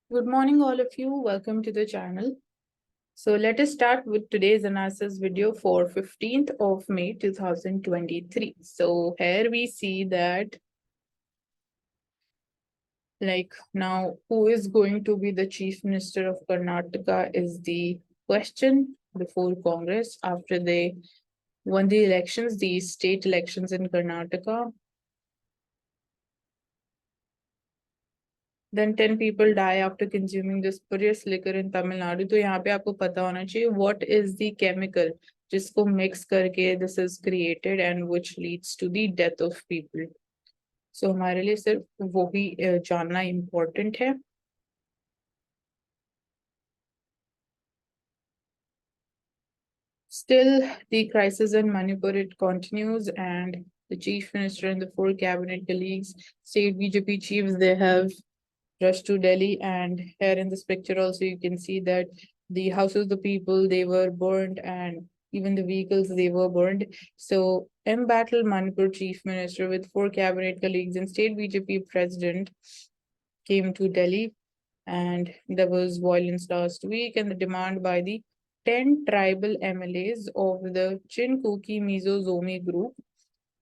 Good morning, all of you. Welcome to the channel. So let us start with today's analysis video for 15th of May 2023. So here we see that now who is going to be the Chief Minister of Karnataka is the question before Congress after they won the elections, the state elections in Karnataka. Then 10 people die after consuming the spurious liquor in Tamil Nadu. तो यहाँ पे आपको पता होना चाहिए what is the chemical जिसको mix करके this is created and which leads to the death of people. So हमारे लिए सिर्फ वो ही जानना important है. Still, the crisis in Manipur, it continues, and the chief minister and the four cabinet colleagues, state BJP chiefs, they have rushed to Delhi. And here in this picture also, you can see that the houses of the people, they were burned, and even the vehicles, they were burned. So embattled Manipur chief minister with four cabinet colleagues and state BJP president came to Delhi, and there was violence last week, and the demand by the 10 tribal MLAs of the Chinkuki Mizozomi group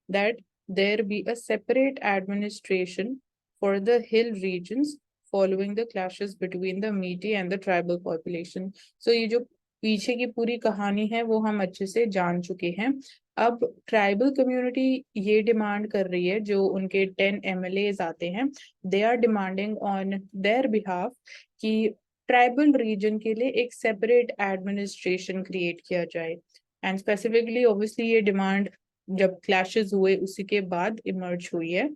that there be a separate administration for the hill regions following the clashes between the Metis and the tribal population. So ये जो पीछे की पूरी कहानी है वो हम अच्छे से जान चुके हैं. अब ट्राइबल कम्युनिटी ये डिमांड कर रही है, जो उनके 10 MLAs आते हैं, they are demanding on their behalf कि ट्राइबल रीजन के लिए एक सेपरेट एडमिनिस्ट्रेशन क्रिएट किया जाए. एंड स्पेसिफिकली ऑब्वियसली ये डिमांड जब क्लैशेस हुए उसी के बाद इमर्ज हुई है.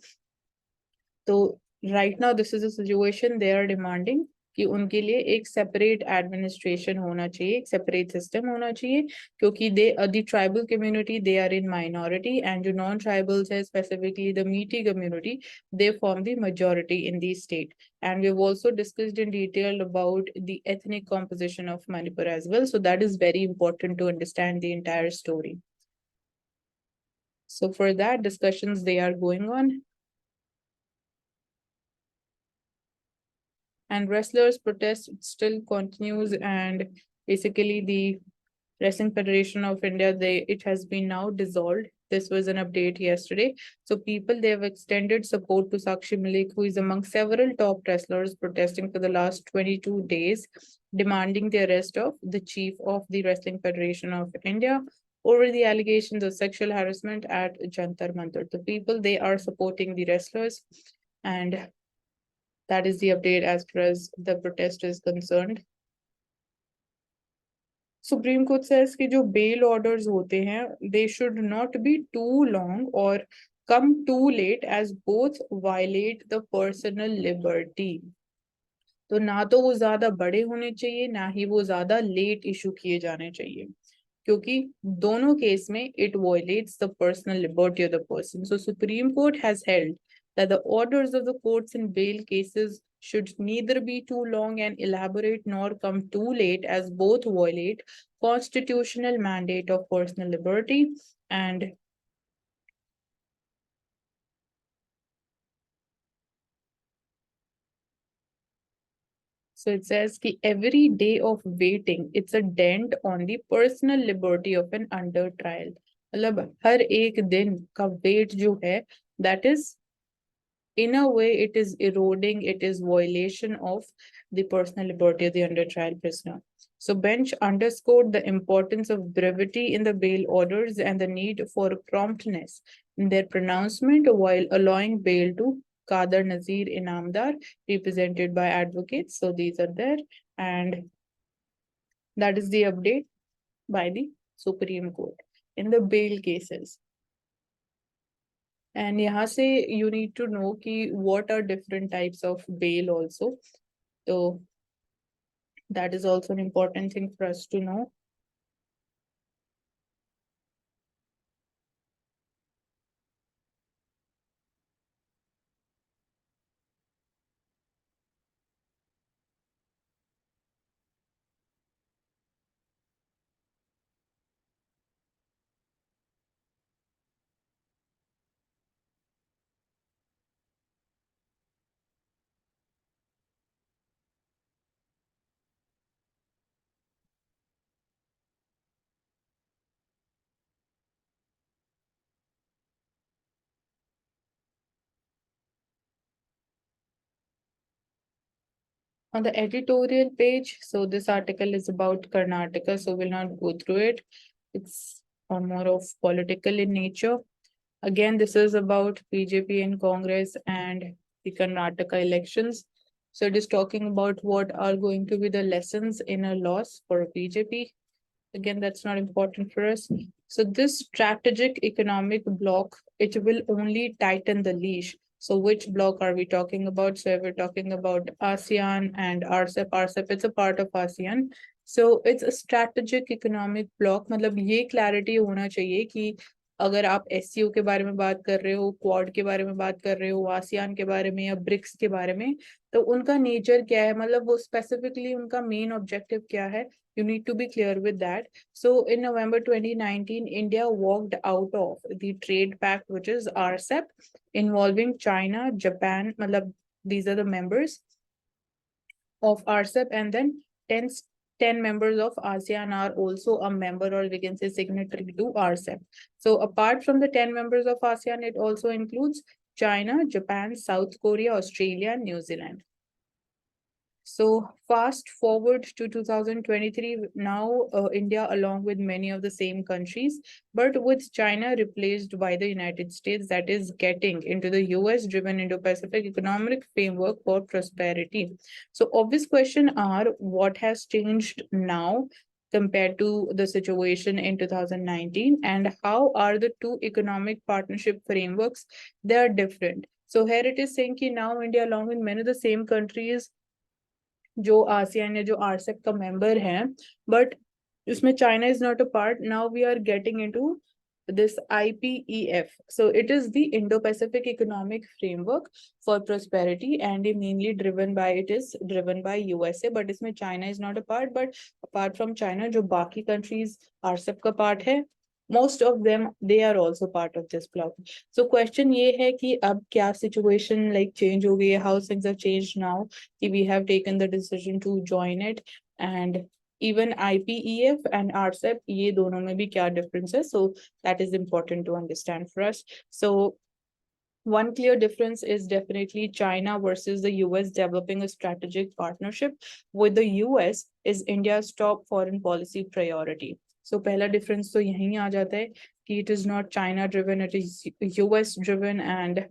तो right now this is a situation they are demanding कि उनके लिए एक सेपरेट एडमिनिस्ट्रेशन होना चाहिए, एक सेपरेट सिस्टम होना चाहिए, क्योंकि they the tribal community they are in minority, and जो नॉन ट्राइबल्स है specifically the Meitei community, they form the majority in the state. And we've also discussed in detail about the ethnic composition of Manipur as well. So that is very important to understand the entire story. So for that, discussions they are going on. And wrestlers protest still continues, and basically the Wrestling Federation of India, it has been now dissolved. This was an update yesterday. So people, they have extended support to Sakshi Malik, who is among several top wrestlers protesting for the last 22 days, demanding the arrest of the chief of the Wrestling Federation of India over the allegations of sexual harassment at Jantar Mantar. The people, they are supporting the wrestlers, and that is the update as far as the protest is concerned. Supreme Court says कि जो bail orders होते हैं, they should not be too long or come too late as both violate the personal liberty. तो ना तो वो ज्यादा बड़े होने चाहिए, ना ही वो ज्यादा लेट इशू किए जाने चाहिए, क्योंकि दोनों केस में it violates the personal liberty of the person. So Supreme Court has held that the orders of the courts in bail cases should neither be too long and elaborate nor come too late as both violate constitutional mandate of personal liberty. And so it says कि every day of waiting, it's a dent on the personal liberty of an under trial. मतलब हर एक दिन का wait जो है, that is in a way it is eroding, it is violation of the personal liberty of the under trial prisoner. So bench underscored the importance of brevity in the bail orders and the need for promptness in their pronouncement while allowing bail to Kader Nazir Inamdar, represented by advocates. So these are there, and that is the update by the Supreme Court in the bail cases. And यहाँ से you need to know कि what are different types of bail also. So that is also an important thing for us to know. On the editorial page, so this article is about Karnataka, so we'll not go through it. It's more of political in nature. Again, this is about BJP in Congress and the Karnataka elections. So it is talking about what are going to be the lessons in a loss for BJP. Again, that's not important for us. So this strategic economic bloc, it will only tighten the leash. So which bloc are we talking about? So we're talking about ASEAN and RCEP. RCEP, it's a part of ASEAN. So it's a strategic economic bloc. मतलब ये clarity होना चाहिए कि अगर आप SCO के बारे में बात कर रहे हो, क्वाड के बारे में बात कर रहे हो, आसियान के बारे में या ब्रिक्स के बारे में, तो उनका नेचर क्या है, मतलब वो स्पेसिफिकली उनका मेन ऑब्जेक्टिव क्या है. You need to be clear with that. So in November 2019, India walked out of the trade pact, which is RCEP, involving China, Japan, matlab, these are the members of RCEP, and then 10, 10 members of ASEAN are also a member, or we can say signatory to RCEP. So apart from the 10 members of ASEAN, it also includes China, Japan, South Korea, Australia, and New Zealand. So fast forward to 2023, now India, along with many of the same countries, but with China replaced by the United States, that is getting into the US-driven Indo-Pacific economic framework for prosperity. So obvious question are, what has changed now compared to the situation in 2019, and how are the two economic partnership frameworks? They are different. So here it is saying that now India, along with many of the same countries, जो ASEAN या जो RCEP का member है, but उसमें China is not a part. Now we are getting into this IPEF. So it is the Indo-Pacific Economic Framework for Prosperity, and mainly driven by USA. But इसमें China is not a part. But apart from China, जो बाकी countries RCEP का part है, most of them, they are also part of this block. So question ये है कि अब क्या situation like change हो गई है, how things have changed now कि we have taken the decision to join it, and even IPEF and RCEP, ये दोनों में भी क्या difference है. So that is important to understand for us. So one clear difference is definitely China versus the US developing a strategic partnership with the US is India's top foreign policy priority. So पहला difference तो यहीं आ जाता है कि it is not China driven, it is US driven, and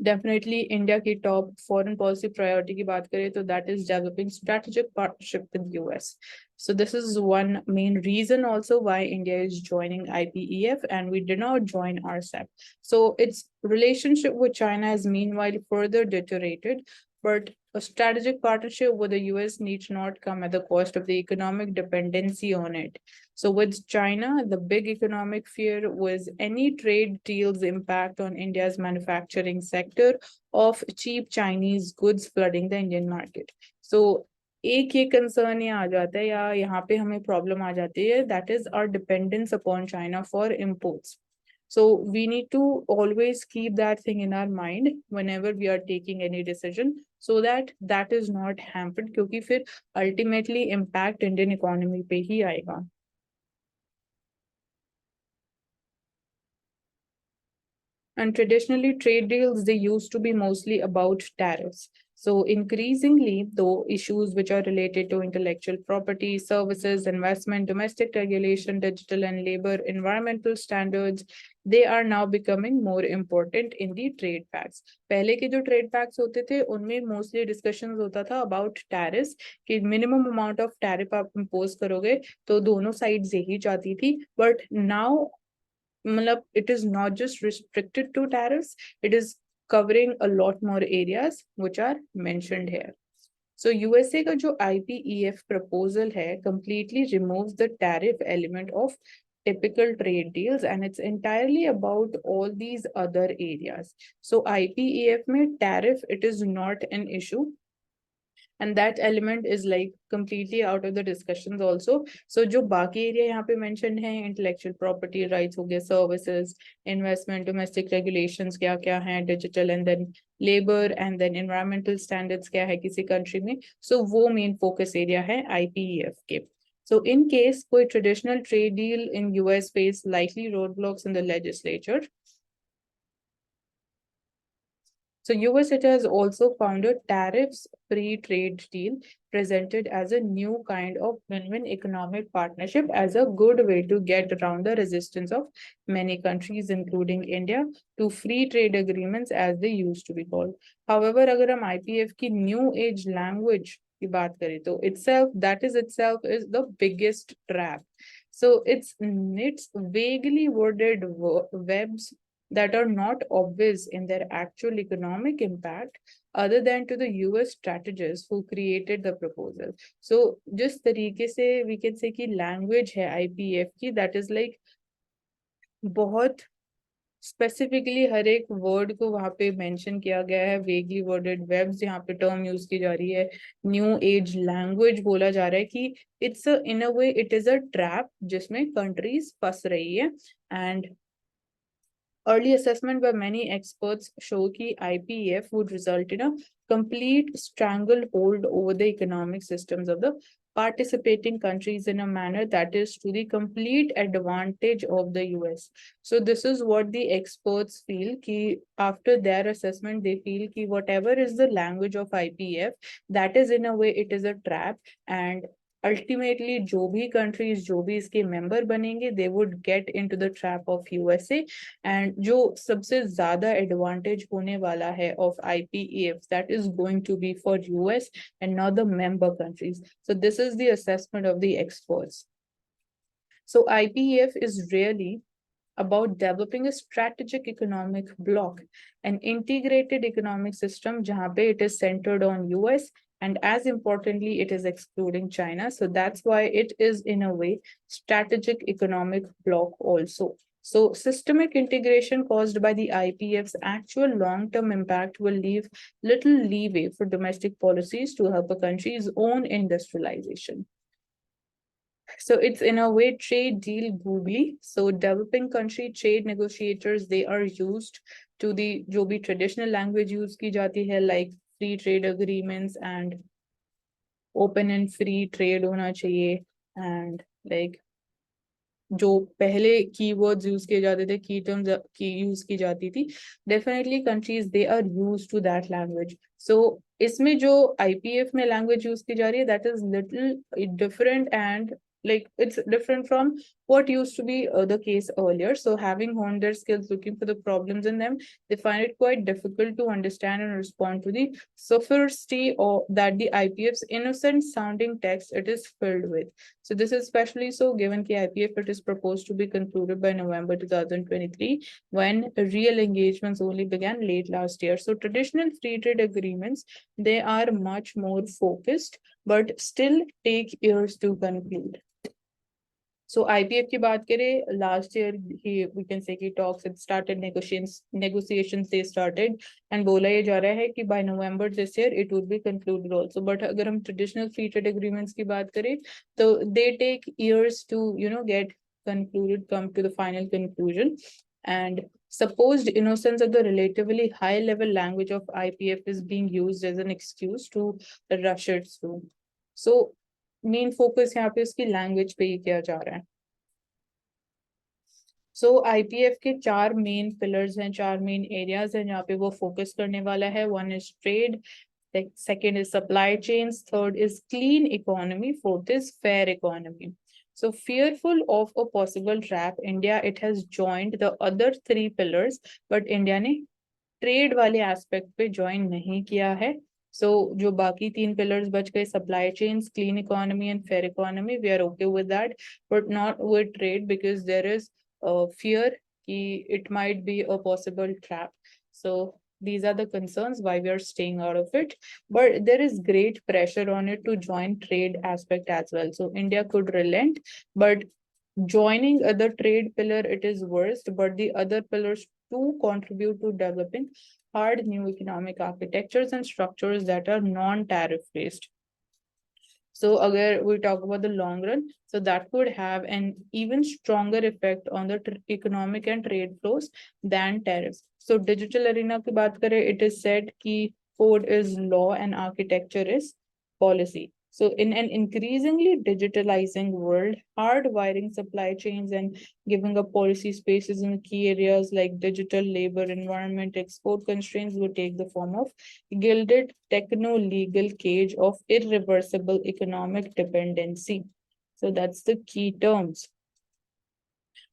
definitely India की top foreign policy priority की बात करें तो that is developing strategic partnership with US. So this is one main reason also why India is joining IPEF and we did not join RCEP. So its relationship with China has meanwhile further deteriorated, but a strategic partnership with the US needs not come at the cost of the economic dependency on it. So with China, the big economic fear was any trade deals impact on India's manufacturing sector of cheap Chinese goods flooding the Indian market. So एक ये concern ये आ जाता है या यहाँ पे हमें problem आ जाती है, that is our dependence upon China for imports. So we need to always keep that thing in our mind whenever we are taking any decision, so that that is not hampered, क्योंकि फिर ultimately impact Indian economy पे ही आएगा. And traditionally, trade deals, they used to be mostly about tariffs. So increasingly, though, issues which are related to intellectual property, services, investment, domestic regulation, digital and labor, environmental standards, they are now becoming more important in the trade pacts. पहले के जो trade pacts होते थे, उनमें mostly discussions होता था about tariffs, कि minimum amount of tariff आप impose करोगे, तो दोनों sides यही चाहती थी. But now it is not just restricted to tariffs, it is covering a lot more areas which are mentioned here. So USA का जो IPEF proposal है completely removes the tariff element of typical trade deals, and it's entirely about all these other areas. So IPEF में tariff, it is not an issue, and that element is like completely out of the discussions also. So जो बाकी area यहाँ पे mentioned है, intellectual property rights हो गया, services, investment, domestic regulations क्या क्या हैं, digital, and then labor, and then environmental standards क्या है किसी country में, so वो main focus area है IPEF के. So in case कोई traditional trade deal in US face likely roadblocks in the legislature, So US, it has also found a tariffs-free trade deal presented as a new kind of win-win economic partnership as a good way to get around the resistance of many countries, including India, to free trade agreements as they used to be called. However, अगर हम IPF की new age language की बात करें तो itself is the biggest trap. So it's vaguely worded webs that are not obvious in their actual economic impact other than to the US strategists who created the proposal. So जिस तरीके से we can say कि language है IPF की, that is like बहुत specifically हर एक word को वहां पे मेंशन किया गया है, वेगली वर्डेड वेब्स यहाँ पे टर्म यूज की जा रही है, न्यू एज लैंग्वेज बोला जा रहा है कि it's in a way it is a trap जिसमें कंट्रीज फंस रही है. And early assessment by many experts show that IPEF would result in a complete stranglehold over the economic systems of the participating countries in a manner that is to the complete advantage of the US. So this is what the experts feel ki after their assessment, they feel ki whatever is the language of IPF, that is in a way it is a trap, and ultimately जो भी countries जो भी इसके member बनेंगे they would get into the trap of USA. And जो सबसे ज्यादा advantage होने वाला है of IPEF, that is going to be for US and not the member countries. So this is the assessment of the experts. So IPEF is really about developing a strategic economic bloc, an integrated economic system jahan pe it is centered on US, and as importantly it is excluding China. So that's why it is in a way strategic economic bloc also. So systemic integration caused by the IPF's actual long-term impact will leave little leeway for domestic policies to help a country's own industrialization. So it's in a way trade deal googly. So developing country trade negotiators, they are used to the जो भी traditional language use की जाती है, like free trade agreements and open and free trade होना चाहिए, and like जो पहले keywords use किए जाते थे, की टर्म्स की यूज की जाती थी, definitely countries they are use to that language. So इसमें जो IPF में लैंग्वेज यूज की जा रही है, that is little different and like it's different from what used to be the case earlier. So having honed their skills looking for the problems in them, they find it quite difficult to understand and respond to the sophisticacy or that the IPF's innocent sounding text it is filled with. So this is especially so given that IPF it is proposed to be concluded by November 2023, when real engagements only began late last year. So traditional free trade agreements, they are much more focused but still take years to conclude. So IPF की बात करें, last year we can say कि talks it started, negotiations they started, and बोला ये जा रहा है कि by November this year it would be concluded also. But अगर हम traditional free trade agreements की बात करें, तो they take years to get concluded, come to the final conclusion. And supposed innocence of the relatively high level language of IPF is being used as an excuse to rush it through. So main focus यहाँ पे उसकी language पे ही किया जा रहा है. सो IPF के 4 main pillars हैं, 4 मेन एरियाज हैं जहाँ पे वो फोकस करने वाला है. One is trade, second is supply chains, third is clean economy, fourth is fair economy. So fearful of a possible trap, India it has joined the other 3 pillars, but India ने trade वाले aspect पे join नहीं किया है. So जो बाकी 3 pillars बच गए, supply chains, clean economy and fair economy, we are okay with that, but not with trade because there is fear कि it might be a possible trap. So these are the concerns why we are staying out of it, but there is great pressure on it to join trade aspect as well. So India could relent, but joining other trade pillar it is worst, but the other pillars to contribute to developing hard new economic architectures and structures that are non-tariff based. So again, we talk about the long run, so that could have an even stronger effect on the economic and trade flows than tariffs. So digital arena की बात करें, it is said कि code is law and architecture is policy. So in an increasingly digitalizing world, hardwiring supply chains and giving up policy spaces in key areas like digital labor, environment, export constraints would take the form of gilded techno-legal cage of irreversible economic dependency. So that's the key terms.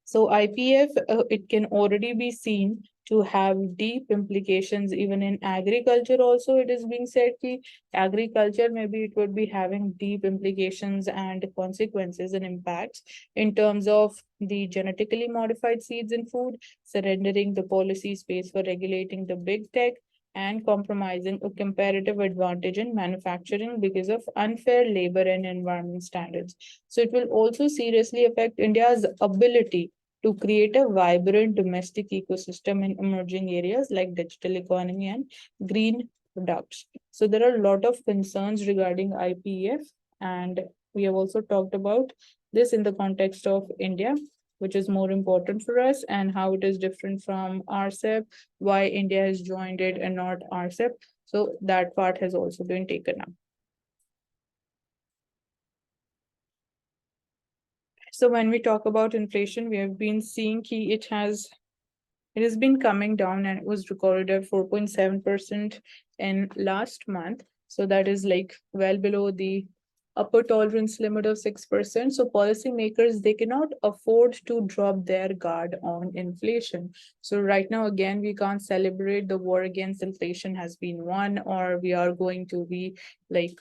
So IPF, it can already be seen to have deep implications even in agriculture also. It is being said that agriculture, maybe it would be having deep implications and consequences and impacts in terms of the genetically modified seeds in food, surrendering the policy space for regulating the big tech, and compromising a comparative advantage in manufacturing because of unfair labor and environment standards. So it will also seriously affect India's ability to create a vibrant domestic ecosystem in emerging areas like digital economy and green products. So there are a lot of concerns regarding IPEF, and we have also talked about this in the context of India, which is more important for us, and how it is different from RCEP, why India has joined it and not RCEP. So that part has also been taken up. So when we talk about inflation, we have been seeing it has been coming down, and it was recorded at 4.7% in last month. So that is like well below the upper tolerance limit of 6%. So policymakers, they cannot afford to drop their guard on inflation. So right now, again, we can't celebrate the war against inflation has been won, or we are going to be like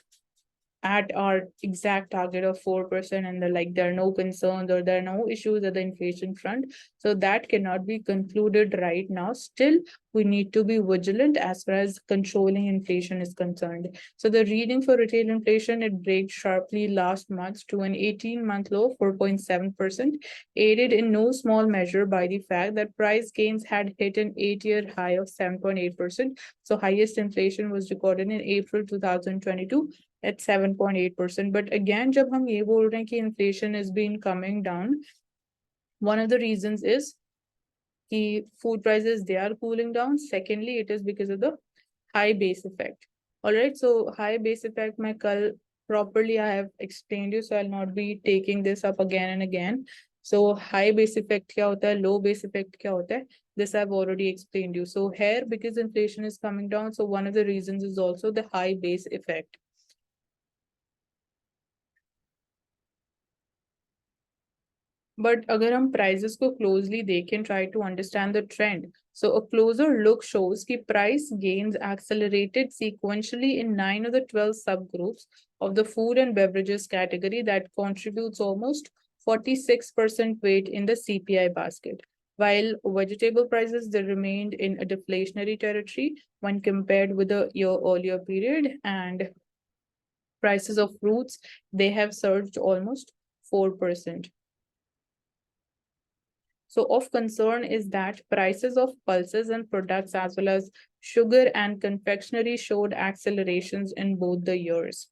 at our exact target of 4%, and there are no concerns or there are no issues at the inflation front. So that cannot be concluded right now. Still, we need to be vigilant as far as controlling inflation is concerned. So the reading for retail inflation, it breaks sharply last month to an 18-month low, 4.7%, aided in no small measure by the fact that price gains had hit an 8-year high of 7.8%. So highest inflation was recorded in April 2022 at 7.8%. But again, जब हम ये बोल रहे हैं कि inflation has been coming down, one of the reasons is कि food prices, they are cooling down. Secondly, it is because of the high base effect. All right, so high base effect, मैं कल properly I have explained you, so I'll not be taking this up again and again. So high base effect क्या होता है, low base effect क्या होता है, this I've already explained you. So here, because inflation is coming down, so one of the reasons is also the high base effect. But अगर हम prices को closely देखें, try to understand the trend. So a closer look shows कि price gains accelerated sequentially in 9 of the 12 subgroups of the food and beverages category that contributes almost 46% weight in the CPI basket. While vegetable prices, they remained in a deflationary territory when compared with the year earlier period, and prices of fruits, they have surged almost 4%. So of concern is that prices of pulses and products as well as sugar and confectionery showed accelerations in both the years.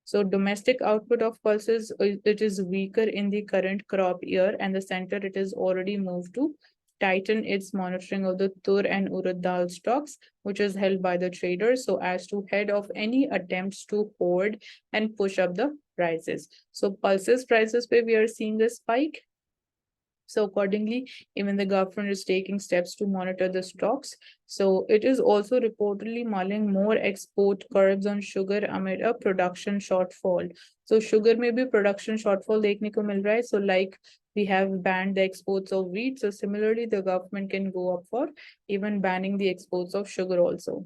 So domestic output of pulses, it is weaker in the current crop year, and the center, it is already moved to tighten its monitoring of the tur and urad dal stocks, which is held by the traders, so as to head off any attempts to hoard and push up the prices. So pulses prices where we are seeing a spike. So accordingly, even the government is taking steps to monitor the stocks. So it is also reportedly mulling more export curbs on sugar amid a production shortfall. So sugar may be production shortfall देखने को मिल रहा है. So like we have banned the exports of wheat. So similarly, the government can go up for even banning the exports of sugar also.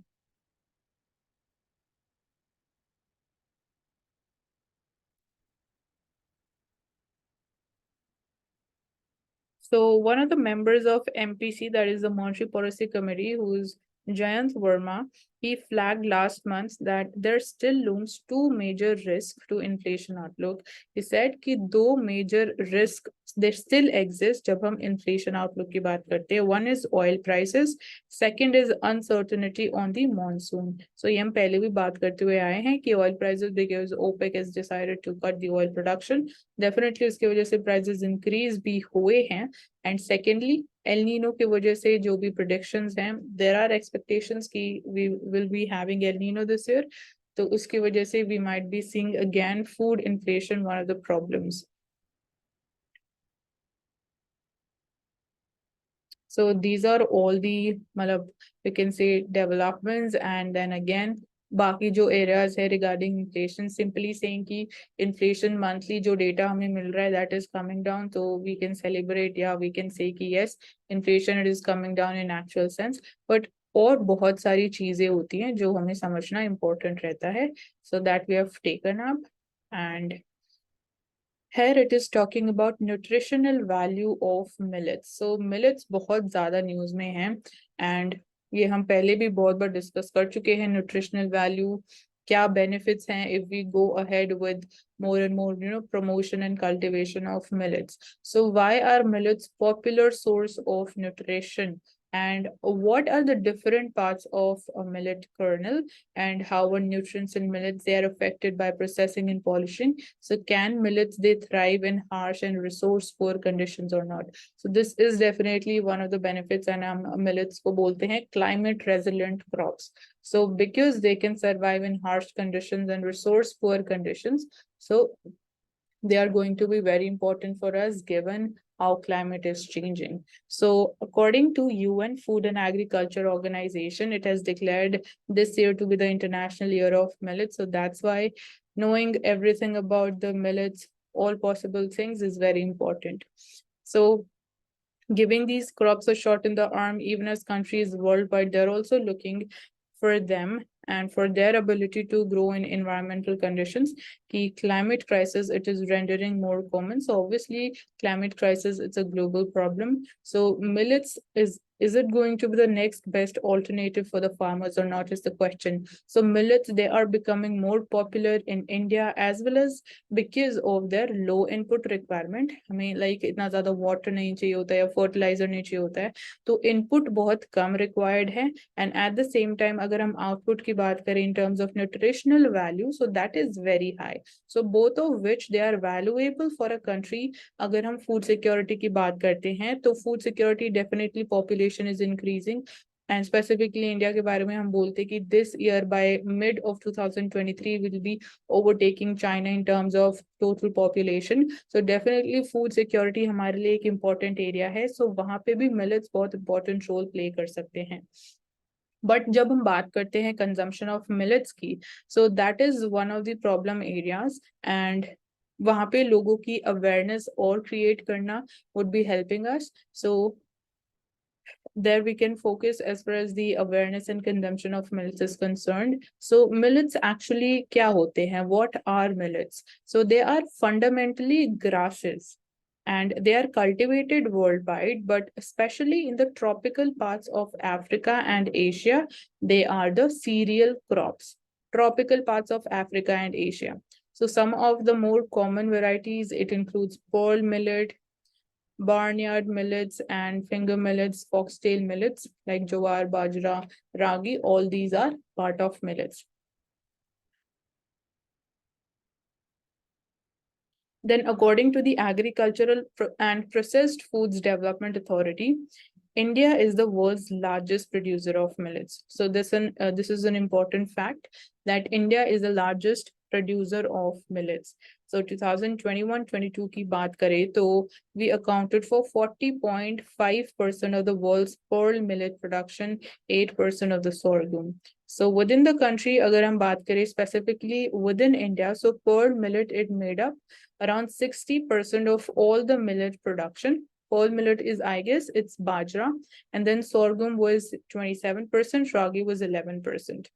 So one of the members of MPC, that is the Monetary Policy Committee, who is Jayant Verma, he flagged last month that there still looms two major risks to inflation outlook. He said that two major risks they still exist जब हम inflation outlook की बात करते हैं. One is oil prices, second is uncertainty on the monsoon. So ये हम पहले भी बात करते हुए आए हैं कि oil prices, because OPEC has decided to cut the oil production, definitely उसकी वजह से prices increase भी हुए हैं. And secondly, El Nino की वजह से जो भी predictions हैं, there are expectations कि we will be having El Nino this year. तो उसकी वजह से we might be seeing again food inflation, one of the problems. So these are all the मतलब we can say developments, and then again बाकी जो areas है regarding inflation, simply saying कि inflation monthly जो data हमें मिल रहा है that is coming down, so we can celebrate, yeah, we can say कि yes inflation it is coming down in actual sense, but और बहुत सारी चीजें होती हैं जो हमें समझना important रहता है, so that we have taken up. And here it is talking about nutritional value of millets. So millets बहुत ज़्यादा न्यूज़ में हैं, and ये हम पहले भी बहुत बार डिस्कस कर चुके हैं nutritional value क्या benefits हैं if we go ahead with more and more promotion and cultivation of millets. So why are millets popular source of nutrition? And what are the different parts of a millet kernel, and how are nutrients in millets they are affected by processing and polishing? So can millets they thrive in harsh and resource poor conditions or not? So this is definitely one of the benefits, and millets को बोलते हैं climate resilient crops. So because they can survive in harsh conditions and resource poor conditions, so they are going to be very important for us given how climate is changing. So according to UN Food and Agriculture Organization, it has declared this year to be the International Year of Millet. So that's why knowing everything about the millets, all possible things is very important. So giving these crops a shot in the arm, even as countries worldwide, they're also looking for them and for their ability to grow in environmental conditions. The climate crisis, it is rendering more common. So obviously climate crisis, it's a global problem. So millets is it going to be the next best alternative for the farmers or not is the question. So millets, they are becoming more popular in India as well as because of their low input requirement. हमें like इतना ज़्यादा water नहीं चाहिए होता है या fertilizer नहीं चाहिए होता है, तो input बहुत कम required है, and at the same time अगर हम output की बात करें in terms of nutritional value, so that is very high. So both of which they are valuable for a country. अगर हम food security की बात करते हैं तो food security definitely population is increasing, and specifically India के बारे में हम बोलते कि this year by mid of 2023 will be overtaking China in terms of total population. So definitely food security हमारे लिए एक important area है, so वहाँ पे भी millets बहुत important role play कर सकते हैं. बट जब हम बात करते हैं कंजम्पशन ऑफ मिलेट्स की, so that is one of the problem areas, and वहाँ पे लोगों की अवेयरनेस और क्रिएट करना would be helping us. So there we can focus as far as the awareness and consumption of millets is concerned. So millets actually kya hote hain? What are millets? So they are fundamentally grasses, and they are cultivated worldwide, but especially in the tropical parts of Africa and Asia, they are the cereal crops. Tropical parts of Africa and Asia. So some of the more common varieties, it includes pearl millet, barnyard millets, and finger millets, foxtail millets like jowar, bajra, ragi, all these are part of millets. Then according to the Agricultural and Processed Foods Development Authority, India is the world's largest producer of millets. So this is an important fact that India is the largest producer of millets. So 2021-22 की बात करें तो we accounted for 40.5% of the world's pearl millet production, 8% of the sorghum. So within the country, अगर हम बात करें specifically within India, so pearl millet it made up around 60% of all the millet production. Pearl millet is, I guess, it's bajra, and then sorghum was 27%, ragi was 11%.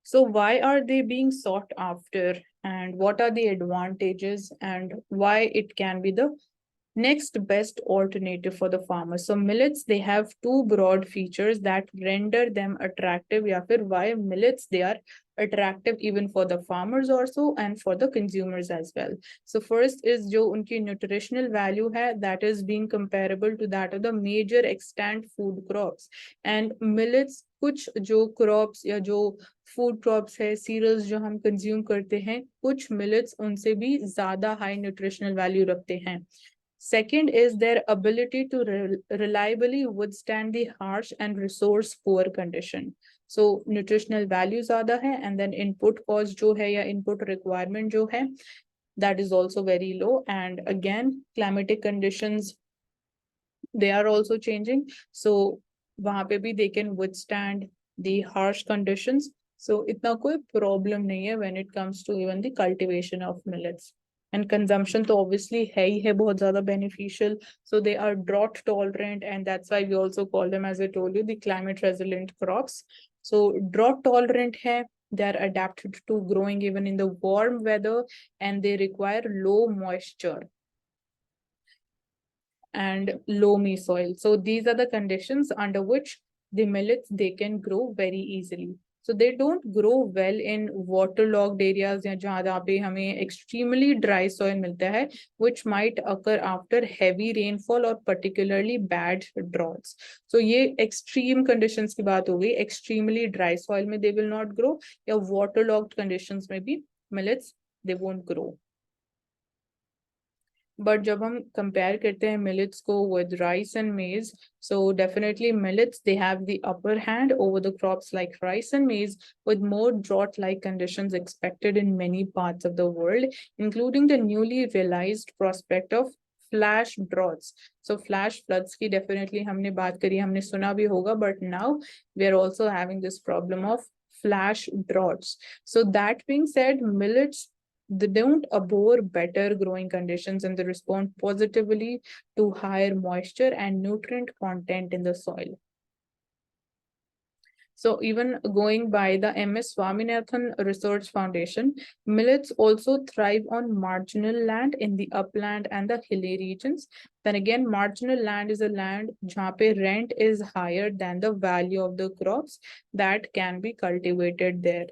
So why are they being sought after, and what are the advantages, and why it can be the next best alternative for the farmers? So millets, they have two broad features that render them attractive. या फिर why millets they are attractive even for the farmers also and for the consumers as well. So first is जो उनकी nutritional value है, that is being comparable to that of the major extant food crops. And millets कुछ जो crops या जो food crops है, cereals जो हम consume करते हैं, कुछ millets उनसे भी ज़्यादा high nutritional value रखते हैं. Second is their ability to reliably withstand the harsh and resource poor condition. So nutritional value ज़्यादा है, and then input cost जो है या input requirement जो है, that is also very low. And again, climatic conditions, they are also changing. So वहाँ पे भी they can withstand the harsh conditions. So इतना कोई problem नहीं है when it comes to even the cultivation of millets. And consumption तो obviously है ही है बहुत ज़्यादा beneficial. So they are drought tolerant, and that's why we also call them, as I told you, the climate resilient crops. So drought tolerant है, they are adapted to growing even in the warm weather, and they require low moisture and loamy soil. So these are the conditions under which the millets, they can grow very easily. So they don't grow well in waterlogged areas या जहाँ पे हमें extremely dry soil मिलता है, which might occur after heavy rainfall or particularly bad droughts. So ये extreme conditions की बात हो गई. Extremely dry soil में they will not grow, या waterlogged conditions में भी millets, they won't grow. But जब हम compare करते हैं millets को with rice and maize, so definitely millets, they have the upper hand over the crops like rice and maize, with more drought-like conditions expected in many parts of the world, including the newly realized prospect of flash droughts. So flash floods की definitely हमने बात करी, हमने सुना भी होगा, but now we are also having this problem of flash droughts. So that being said, millets, they don't abhor better growing conditions, and they respond positively to higher moisture and nutrient content in the soil. So even going by the MS Swaminathan Research Foundation, millets also thrive on marginal land in the upland and the hilly regions. Then again, marginal land is a land जहाँ पे rent is higher than the value of the crops that can be cultivated there.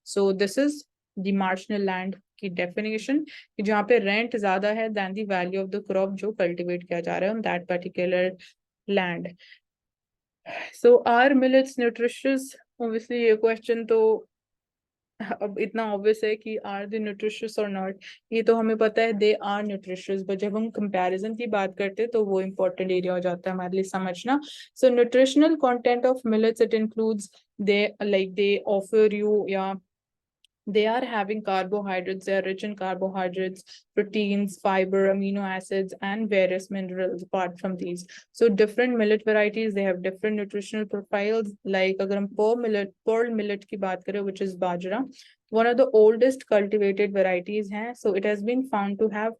So this is the marginal land की definition, कि जहाँ पे rent ज़्यादा है than the value of the crop जो cultivate किया जा रहा है on that particular land. So are millets nutritious? Obviously ये question तो अब इतना obvious है कि are they nutritious or not, ये तो हमें पता है they are nutritious, but जब हम comparison की बात करते हैं तो वो important area हो जाता है हमारे लिए समझना. So nutritional content of millets, it includes, they offer you, yeah, they are having carbohydrates, they are rich in carbohydrates, proteins, fiber, amino acids, and various minerals apart from these. So different millet varieties, they have different nutritional profiles. Like agar hum pearl millet ki baat kare, which is bajra, one of the oldest cultivated varieties hai. So it has been found to have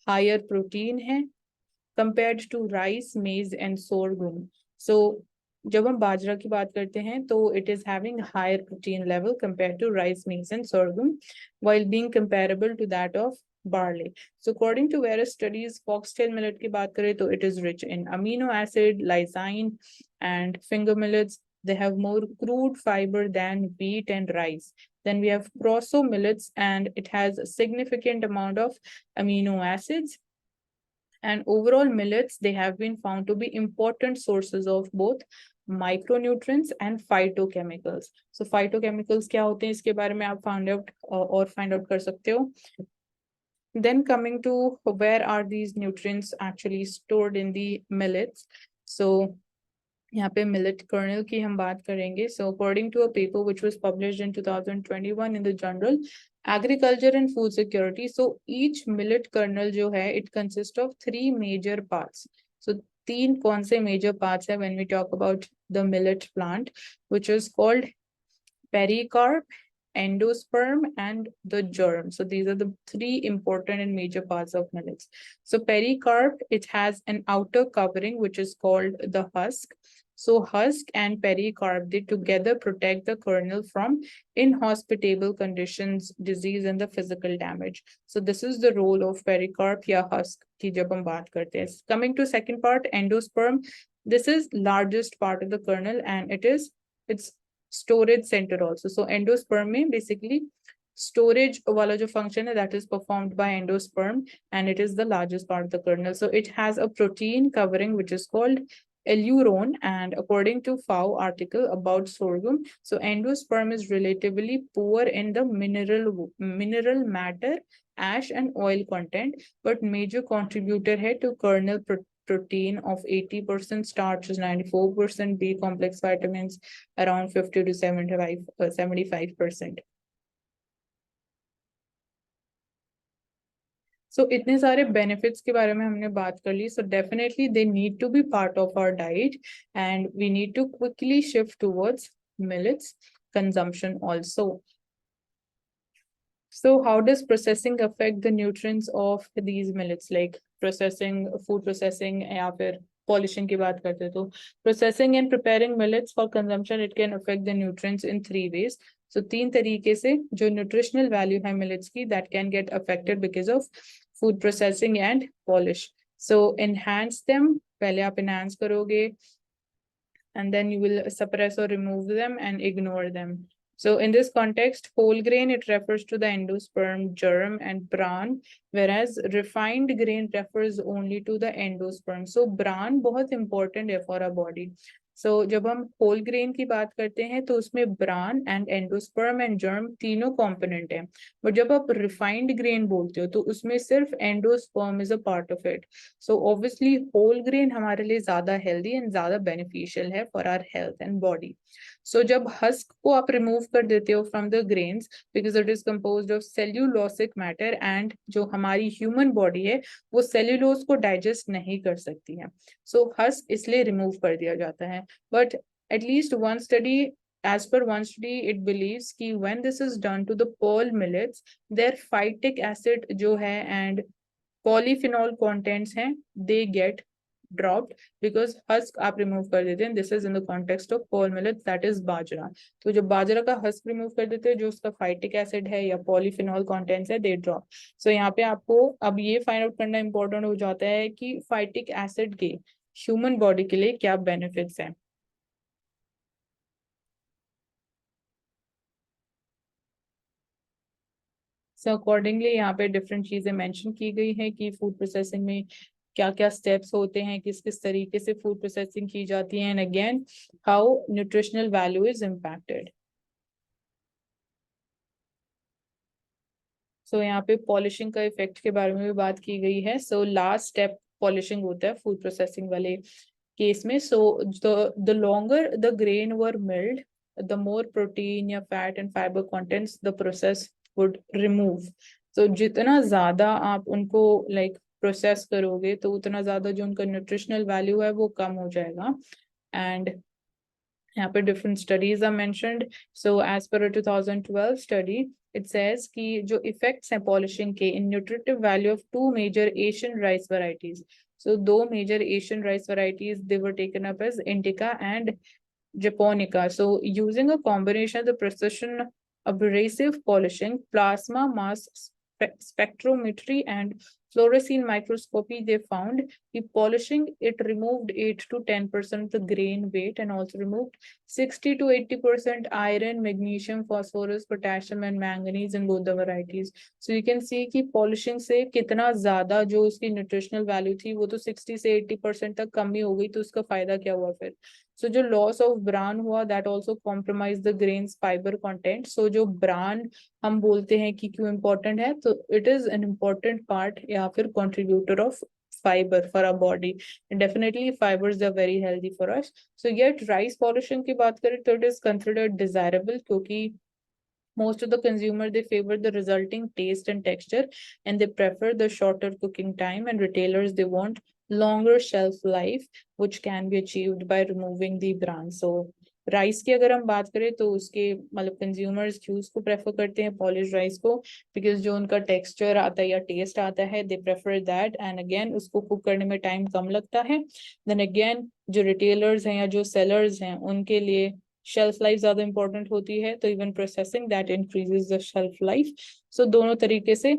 higher protein hai compared to rice, maize, and sorghum. So जब हम बाजरा की बात करते हैं तो it is having higher protein level compared to rice, maize, and sorghum, while being comparable to that of barley. So according to various studies, foxtail millet की बात करें तो it is rich in amino acid, lysine, and finger millets. They have more crude fiber than wheat and rice. Then we have proso millets, and it has a significant amount of amino acids. And overall millets, they have been found to be important sources of both micronutrients and phytochemicals. So phytochemicals क्या होते हैं इसके बारे में आप find out कर सकते हो. Then coming to where are these nutrients actually stored in the millets. So यहाँ पे millet kernel की हम बात करेंगे. So according to a paper which was published in 2021 in the journal Agriculture and Food Security, so each millet kernel जो है, it consists of 3 major parts. So 3 कौन से major parts है when we talk about the millet plant, which is called pericarp, endosperm, and the germ. So these are the 3 important and major parts of millets. So pericarp, it has an outer covering which is called the husk. So husk and pericarp, they together protect the kernel from inhospitable conditions, disease, and the physical damage. So this is the role of pericarp या husk की जब हम बात करते हैं. Coming to second part, endosperm. This is largest part of the kernel, and it's storage center also. So endosperm में basically storage वाला जो function है, that is performed by endosperm, and it is the largest part of the kernel. So it has a protein covering which is called elurone, and according to FAO article about sorghum, so endosperm is relatively poor in the mineral matter ash and oil content, but major contributor है to kernel protein of 80%, starch is 94%, B complex vitamins around 50 to 75%. So इतने सारे benefits के बारे में हमने बात कर ली. So definitely they need to be part of our diet, and we need to quickly shift towards millets consumption also. So how does processing affect the nutrients of these millets? Like processing, food processing, या फिर polishing की बात करते तो processing and preparing millets for consumption, it can affect the nutrients in 3 ways. So 3 तरीके से जो nutritional value है millets की, that can get affected because of food processing and polish. So enhance them, पहले आप enhance करोगे, and then you will suppress or remove them and ignore them. So in this context, whole grain, it refers to the endosperm, germ, and bran, whereas refined grain refers only to the endosperm. So bran बहुत important है for our body. So जब हम whole grain की बात करते हैं तो उसमें bran and endosperm and germ तीनों component हैं. But जब आप refined grain बोलते हो तो उसमें सिर्फ endosperm is a part of it. So obviously whole grain हमारे लिए ज़्यादा healthy and ज़्यादा beneficial है for our health and body. So जब husk को आप remove कर देते हो from the grains, because it is composed of cellulosic matter, and जो हमारी human body है वो cellulose को digest नहीं कर सकती है. So husk इसलिए remove कर दिया जाता है. But at least one study, as per one study, it believes कि when this is done to the pearl millets, their phytic acid जो है and polyphenol contents हैं, they get dropped because husk आप remove कर देते हैं. This is in the context of pearl millets, that is बाजरा. तो जब बाजरा का husk remove कर देते हैं, जो उसका phytic acid है या polyphenol contents है, they drop. So यहाँ पे आपको अब ये find out करना important हो जाता है कि phytic acid के human body के लिए क्या benefits हैं. So accordingly यहाँ पे different चीजें mention की गई हैं कि food processing में क्या क्या steps होते हैं, किस किस तरीके से food processing की जाती है, and again how nutritional value is impacted. So यहाँ पे polishing का effect के बारे में भी बात की गई है. So last step polishing होता है food processing वाले केस में. So the longer the grain were milled, the more protein या fat and fiber contents the process would remove. So जितना ज़्यादा आप उनको like process करोगे तो उतना ज़्यादा जो उनका nutritional value है वो कम हो जाएगा. And यहाँ पे different studies are mentioned. So as per a 2012 study, it says कि जो effects हैं polishing के in nutritive value of 2 major Asian rice varieties. So 2 major Asian rice varieties, they were taken up as Indica and Japonica. So using a combination of the precision abrasive polishing, plasma mass spectrometry, and fluorescein microscopy, they found the polishing, it removed 8 to 10% of the grain weight and also removed 60 to 80% iron, magnesium, phosphorus, potassium, and manganese in both the varieties. So you can see कि polishing से कितना ज़्यादा जो उसकी nutritional value थी वो तो 60 से 80% तक कम ही हो गई. तो उसका फायदा क्या हुआ फिर? So जो loss of bran हुआ, that also compromised the grains fiber content. So जो bran हम बोलते हैं कि क्यों important है, तो it is an important part या फिर contributor of fiber for our body. And definitely fibers are very healthy for us. So yet rice polishing की बात करें तो it is considered desirable क्योंकि most of the consumer, they favor the resulting taste and texture, and they prefer the shorter cooking time, and retailers, they want longer shelf life, which can be achieved by removing the bran. So rice की अगर हम बात करें तो उसके मतलब consumers क्यों उसको प्रेफर करते हैं पॉलिश राइस को, बिकॉज जो उनका टेक्सचर आता है या टेस्ट आता है, they prefer that, and again उसको कुक करने में टाइम कम लगता है. देन अगेन जो रिटेलर्स हैं या जो सेलर्स हैं उनके लिए शेल्फ लाइफ ज्यादा इंपॉर्टेंट होती है, तो even processing that increases the shelf life. So दोनों तरीके से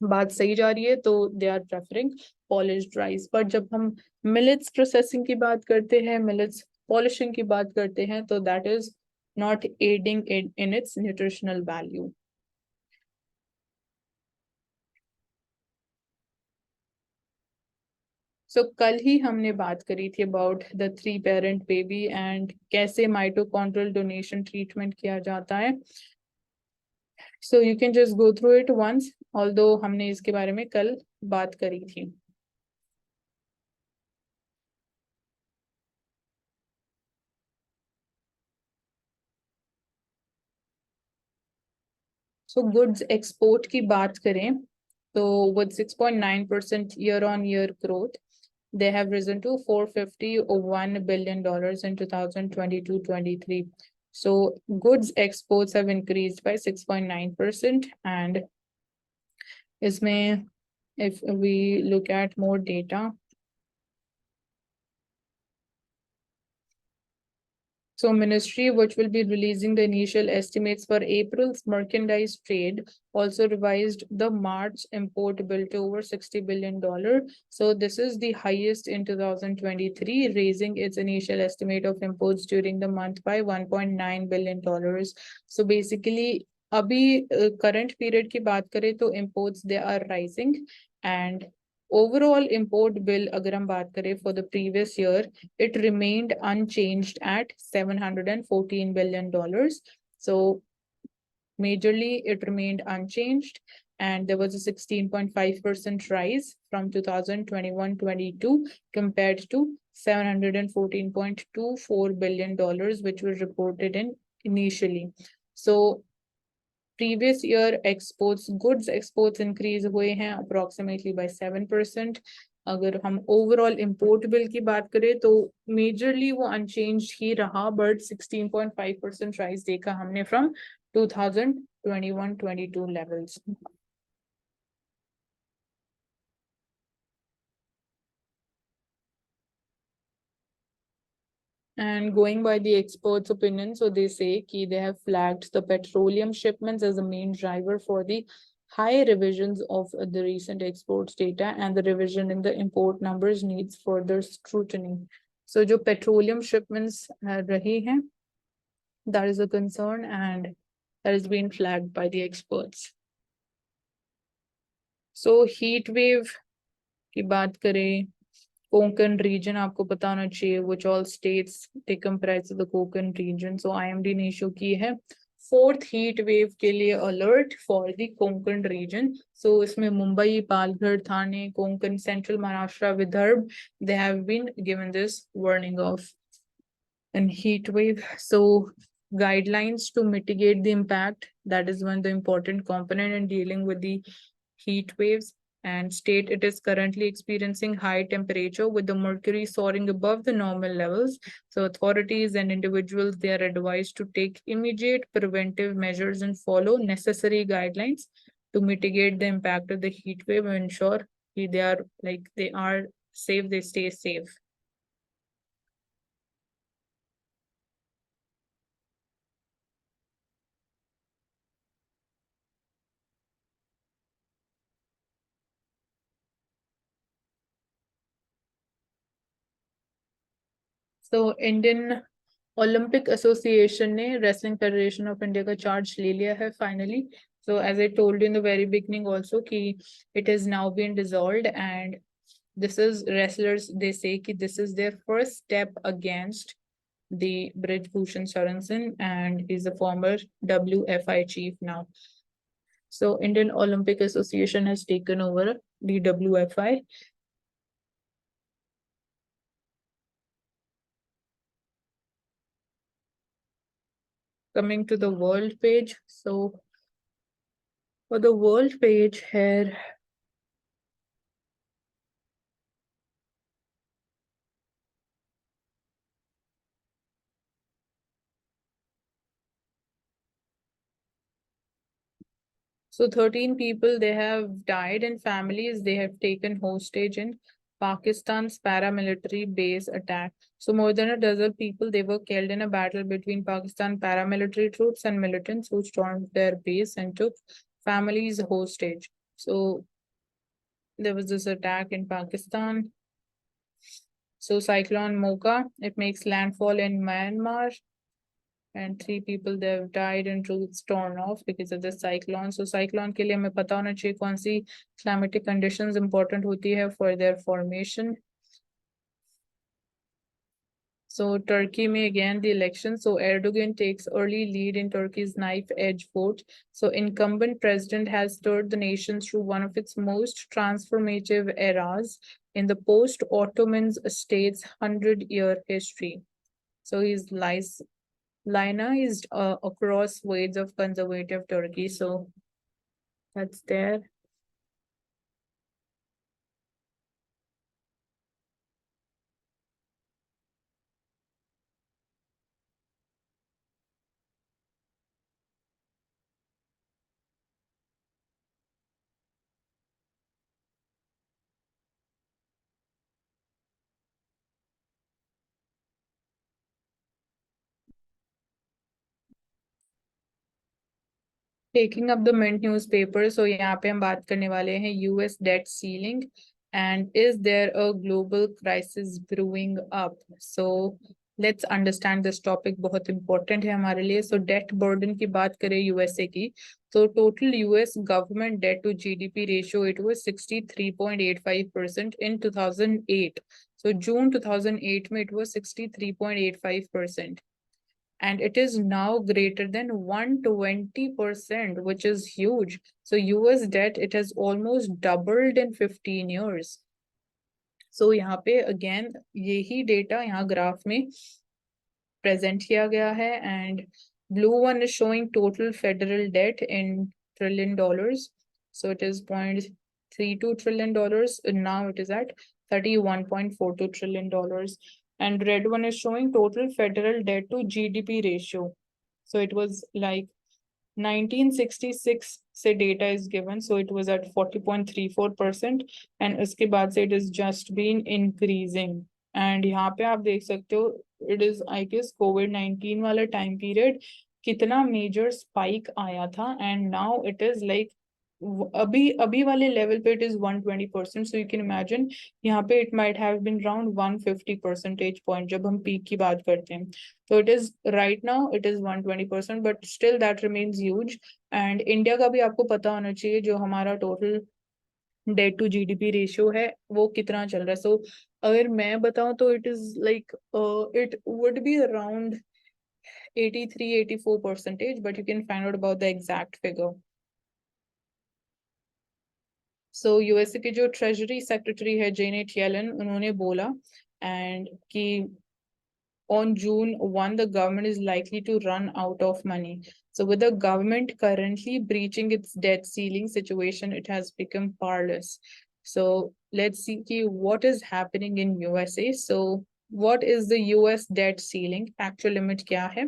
बात सही जा रही है, तो they are preferring polished rice. पर जब हम मिलेट्स प्रोसेसिंग की बात करते हैं, मिलेट्स पॉलिशिंग की बात करते हैं, तो that is not adding in its nutritional value. So कल ही हमने बात करी थी about the 3 parent baby and कैसे माइटोकॉन्ड्रियल डोनेशन ट्रीटमेंट किया जाता है. So you can just go through it once. Although हमने इसके बारे में कल बात करी थी। सो गुड्स एक्सपोर्ट की बात करें तो with 6.9% year-on-year growth, they have risen to $451 billion in 2022-23. So goods exports have increased by 6.9%, and इसमें if we look at more data, so ministry, which will be releasing the initial estimates for April's merchandise trade, also revised the March import bill to over $60 billion. So this is the highest in 2023, raising its initial estimate of imports during the month by $1.9 billion. So basically, अभी current period की बात करें तो imports they are rising, and overall import bill अगर हम बात करें for the previous year, it remained unchanged at $714 billion. So majorly it remained unchanged, and there was a 16.5% rise from 2021-22 compared to $714.24 billion, which was reported in initially. So previous year exports, goods exports increase हुए हैं approximately by 7%. अगर हम overall import bill की बात करें तो majorly वो unchanged ही रहा, but 16.5% rise देखा हमने from 2021-22 levels. And going by the experts' opinion, so they say that they have flagged the petroleum shipments as a main driver for the high revisions of the recent exports data, and the revision in the import numbers needs further scrutiny. So जो petroleum shipments रही हैं, that is a concern, and that has been flagged by the experts. So heat wave की बात करें, Konkan region आपको पता होना चाहिए, which all states they comprise of the Konkan region. So IMD ने issue की है 4th heat wave के लिए alert for the Konkan region. So इसमें मुंबई, पालघर, थाने, Konkan, Central Maharashtra, Vidarbh, they have been given this warning of an heat wave. So guidelines to mitigate the impact, that is one of the important component in dealing with the heat waves, and state it is currently experiencing high temperature with the mercury soaring above the normal levels. So authorities and individuals, they are advised to take immediate preventive measures and follow necessary guidelines to mitigate the impact of the heat wave and ensure they are safe, they stay safe. So Indian Olympic Association ने Wrestling Federation of India का charge ले लिया है finally. So as I told you in the very beginning also कि it has now been dissolved, and this is wrestlers, they say कि this is their first step against the Brij Bhushan Saranson, and he's a former WFI chief now. So Indian Olympic Association has taken over the WFI. Coming to the world page, so for the world page here, so 13 people, they have died, and families they have taken hostage in Pakistan's paramilitary base attack. So more than a dozen people, they were killed in a battle between Pakistan paramilitary troops and militants who stormed their base and took families hostage. So there was this attack in Pakistan. So cyclone Mocha, it makes landfall in Myanmar, and 3 people they have died and roofs torn off because of the cyclone. So cyclone के लिए हमें पता होना चाहिए कौन सी climatic conditions important होती है for their formation. So Turkey may again the election. So Erdogan takes early lead in Turkey's knife edge vote. So incumbent president has stirred the nation through one of its most transformative eras in the post-Ottoman state's 100-year history. So he's lionized across waves of conservative Turkey. So that's there. Taking up the mint newspaper so यहाँ पे हम बात करने वाले हैं US debt ceiling and is there a global crisis brewing up so let's understand this topic बहुत important है हमारे लिए सो डेट बर्डन की बात करें यूएसए की तो total US government debt to GDP ratio it was 63.85% in 2008 so June 2008 में it was 63.85% and it is now greater than 120%, which is huge. So US debt, it has almost doubled in 15 years. So यहाँ पे again यही data यहाँ graph में present किया गया है and blue one is showing total federal debt in trillion dollars. So it is $0.32 trillion and now it is at $31.42 trillion. And red one is showing total federal debt to GDP ratio. So it was like 1966 से data is given, so it was at 40.34% and उसके बाद से it is just been increasing. And यहाँ पे आप देख सकते हो it is I guess COVID-19 वाला time period कितना major spike आया था and now it is like अभी अभी वाले लेवल पे it is 120%, so you can imagine यहाँ पे it might have been around 150 percentage point जब हम peak की बात करते हैं. So it is right now it is 120%, but still that remains huge. And India का भी आपको पता होना चाहिए जो हमारा total debt to GDP ratio है वो कितना चल रहा है. So अगर मैं बताऊं तो it is like it would be around 83-84%, but you can find out about the exact figure. So USA के जो ट्रेजरी सेक्रेटरी है जेनेट येलन उन्होंने बोला and कि on June 1 the government is likely to run out of money. So with the government currently breaching its debt ceiling situation, it has become powerless. So let's see what is happening in USA. So what is the US debt ceiling? Actual limit kya hai?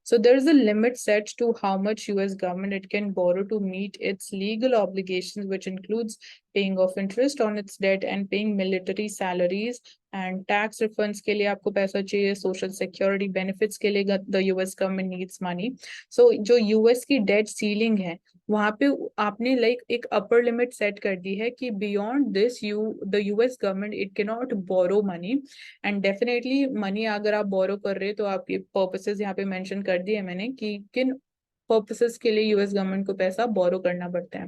So there is a limit set to how much US government it can borrow to meet its legal obligations, which includes paying off interest on its debt and paying military salaries and tax refunds के लिए आपको पैसा चाहिए, social security benefits के लिए the US government needs money. So जो US की debt ceiling है वहां पे आपने like एक upper limit set कर दी है कि beyond this the US government it cannot borrow money and definitely money अगर आप borrow कर रहे हैं तो आपके purposes यहाँ पे mention कर दिए मैंने कि किन पर्पसेस के लिए यूएस गवर्नमेंट को पैसा बोरो करना पड़ता है.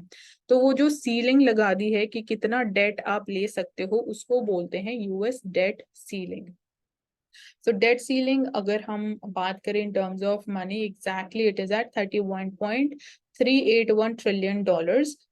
तो वो जो सीलिंग लगा दी है कि कितना डेट आप ले सकते हो उसको बोलते हैं US debt ceiling. So debt ceiling अगर हम बात करें in terms of money, exactly it is at $31.381 trillion.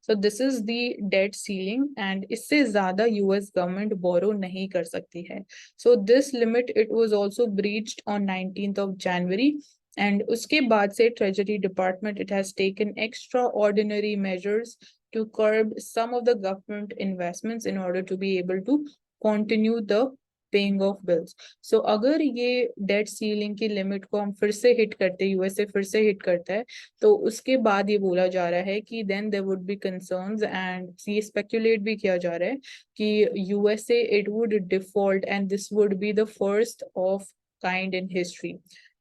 So this is the debt ceiling and इससे ज़्यादा US government borrow नहीं कर सकती है. So this limit it was also breached on 19th of January. And उसके बाद से Treasury Department it has taken extraordinary measures to curb some of the government investments in order to be able to continue the paying of bills. So अगर ये debt ceiling की limit को हम फिर से hit करते हैं यूएसए फिर से hit करता है तो उसके बाद ये बोला जा रहा है कि then there would be concerns and ये speculate भी किया जा रहा है कि USA it would default and this would be the first of kind in history.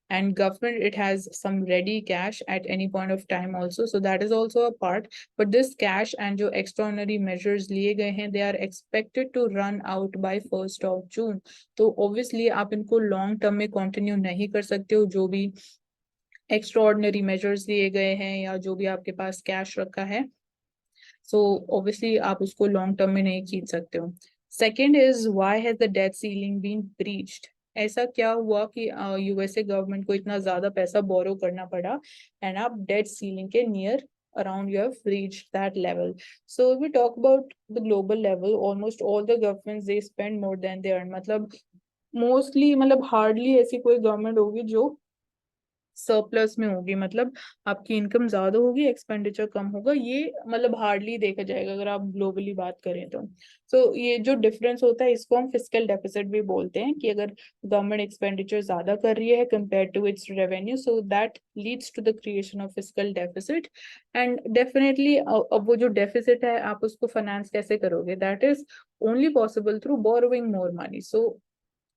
And government it has some ready cash at any point of time also, so that is also a part. But this cash and जो extraordinary measures लिए गए हैं they are expected to run out by 1st of June. तो obviously आप इनको long term में continue नहीं कर सकते हो जो भी extraordinary measures लिए गए हैं या जो भी आपके पास cash रखा है. So obviously आप उसको long term में नहीं खींच सकते हो. Second is why has the debt ceiling been breached? ऐसा क्या हुआ कि यूएसए गवर्नमेंट को इतना ज्यादा पैसा बोरो करना पड़ा एंड आप डेट सीलिंग के near around you have reached that level. So if we talk about the global level, almost all the governments they spend more than they earn. मतलब मोस्टली मतलब हार्डली ऐसी कोई गवर्नमेंट होगी जो surplus में होगी, मतलब आपकी इनकम ज्यादा होगी एक्सपेंडिचर कम होगा, ये मतलब हार्डली देखा जाएगा अगर आप ग्लोबली बात करें तो. सो ये जो डिफरेंस होता है इसको हम फिस्कल डेफिसिट भी बोलते हैं कि अगर गवर्नमेंट एक्सपेंडिचर ज्यादा कर रही है compare to its revenue, so that leads to the creation of fiscal deficit. And definitely अब वो जो डेफिसिट है आप उसको फाइनेंस कैसे करोगे, that is only possible through borrowing more money. So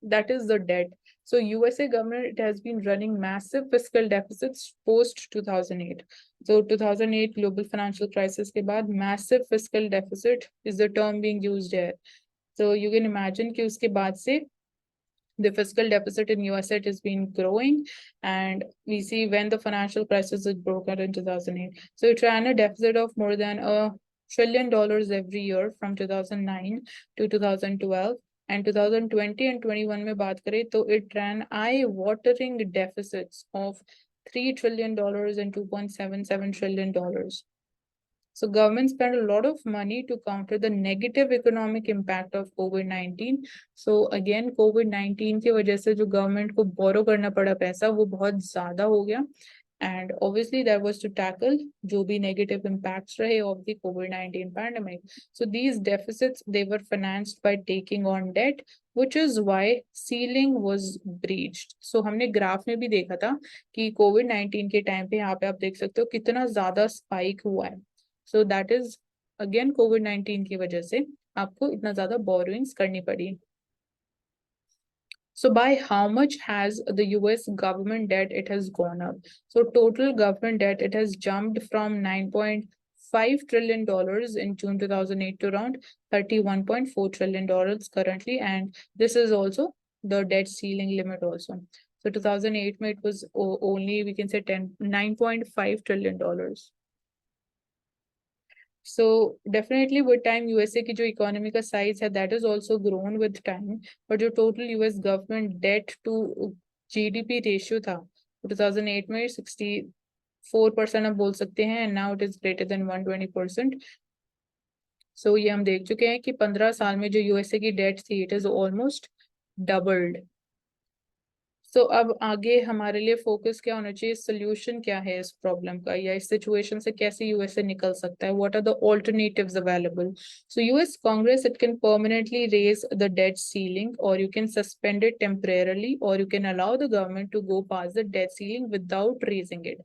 that is the debt. So USA government, it has been running massive fiscal deficits post 2008. So 2008 global financial crisis के बाद massive fiscal deficit is the term being used here. So you can imagine कि उसके बाद से the fiscal deficit in USA it has been growing, and we see when the financial crisis is broken in 2008. So it ran a deficit of more than $1 trillion every year from 2009 to 2012. And 2020 and 21 में बात करें तो it ran eye-watering deficits of $3 trillion and $2.77 trillion. So government spent a lot of money to counter the negative economic impact of COVID-19. So again COVID-19 की वजह से जो government को बोरो करना पड़ा पैसा वो बहुत ज्यादा हो गया, and obviously that was to tackle जो भी negative impacts रहे of the COVID-19 pandemic. So these deficits they were financed by taking on debt, which is why ceiling was breached. So हमने ग्राफ में भी देखा था कि COVID-19 के टाइम पे यहाँ पे आप देख सकते हो कितना ज्यादा स्पाइक हुआ है. So that is again COVID-19 की वजह से आपको इतना ज्यादा बोरोइंग्स करनी पड़ी. So by how much has the US government debt it has gone up? So total government debt it has jumped from $9.5 trillion in June 2008 to around $31.4 trillion currently, and this is also the debt ceiling limit also. So 2008 it was only we can say $9.5 trillion. So definitely with time USA की जो economy का size है that is also grown with time, but जो total US government debt to GDP ratio था 2008 में 64% आप बोल सकते हैं, and now it is greater than 120%. So ये हम देख चुके हैं कि 15 साल में जो USA की डेट थी it is almost doubled. तो अब आगे हमारे लिए फोकस क्या होना चाहिए, सोल्यूशन क्या है इस प्रॉब्लम का, या इस सिचुएशन से कैसे यूएसए निकल सकता है, what are the alternatives available. So US Congress it can permanently raise the debt ceiling, और you can suspend it temporarily, और you can allow the government to go past the debt ceiling without raising it.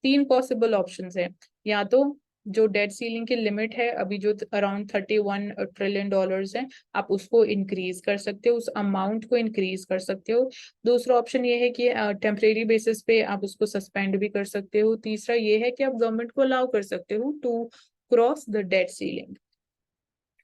तीन possible options है, या तो जो date ceiling की limit है अभी जो अराउंड $31 ट्रिलियन है आप उसको इंक्रीज कर सकते हो, उस अमाउंट को इंक्रीज कर सकते हो. दूसरा ऑप्शन ये है कि टेम्परेरी बेसिस पे आप उसको सस्पेंड भी कर सकते हो. तीसरा ये है कि आप गवर्नमेंट को अलाउ कर सकते हो to cross the debt ceiling.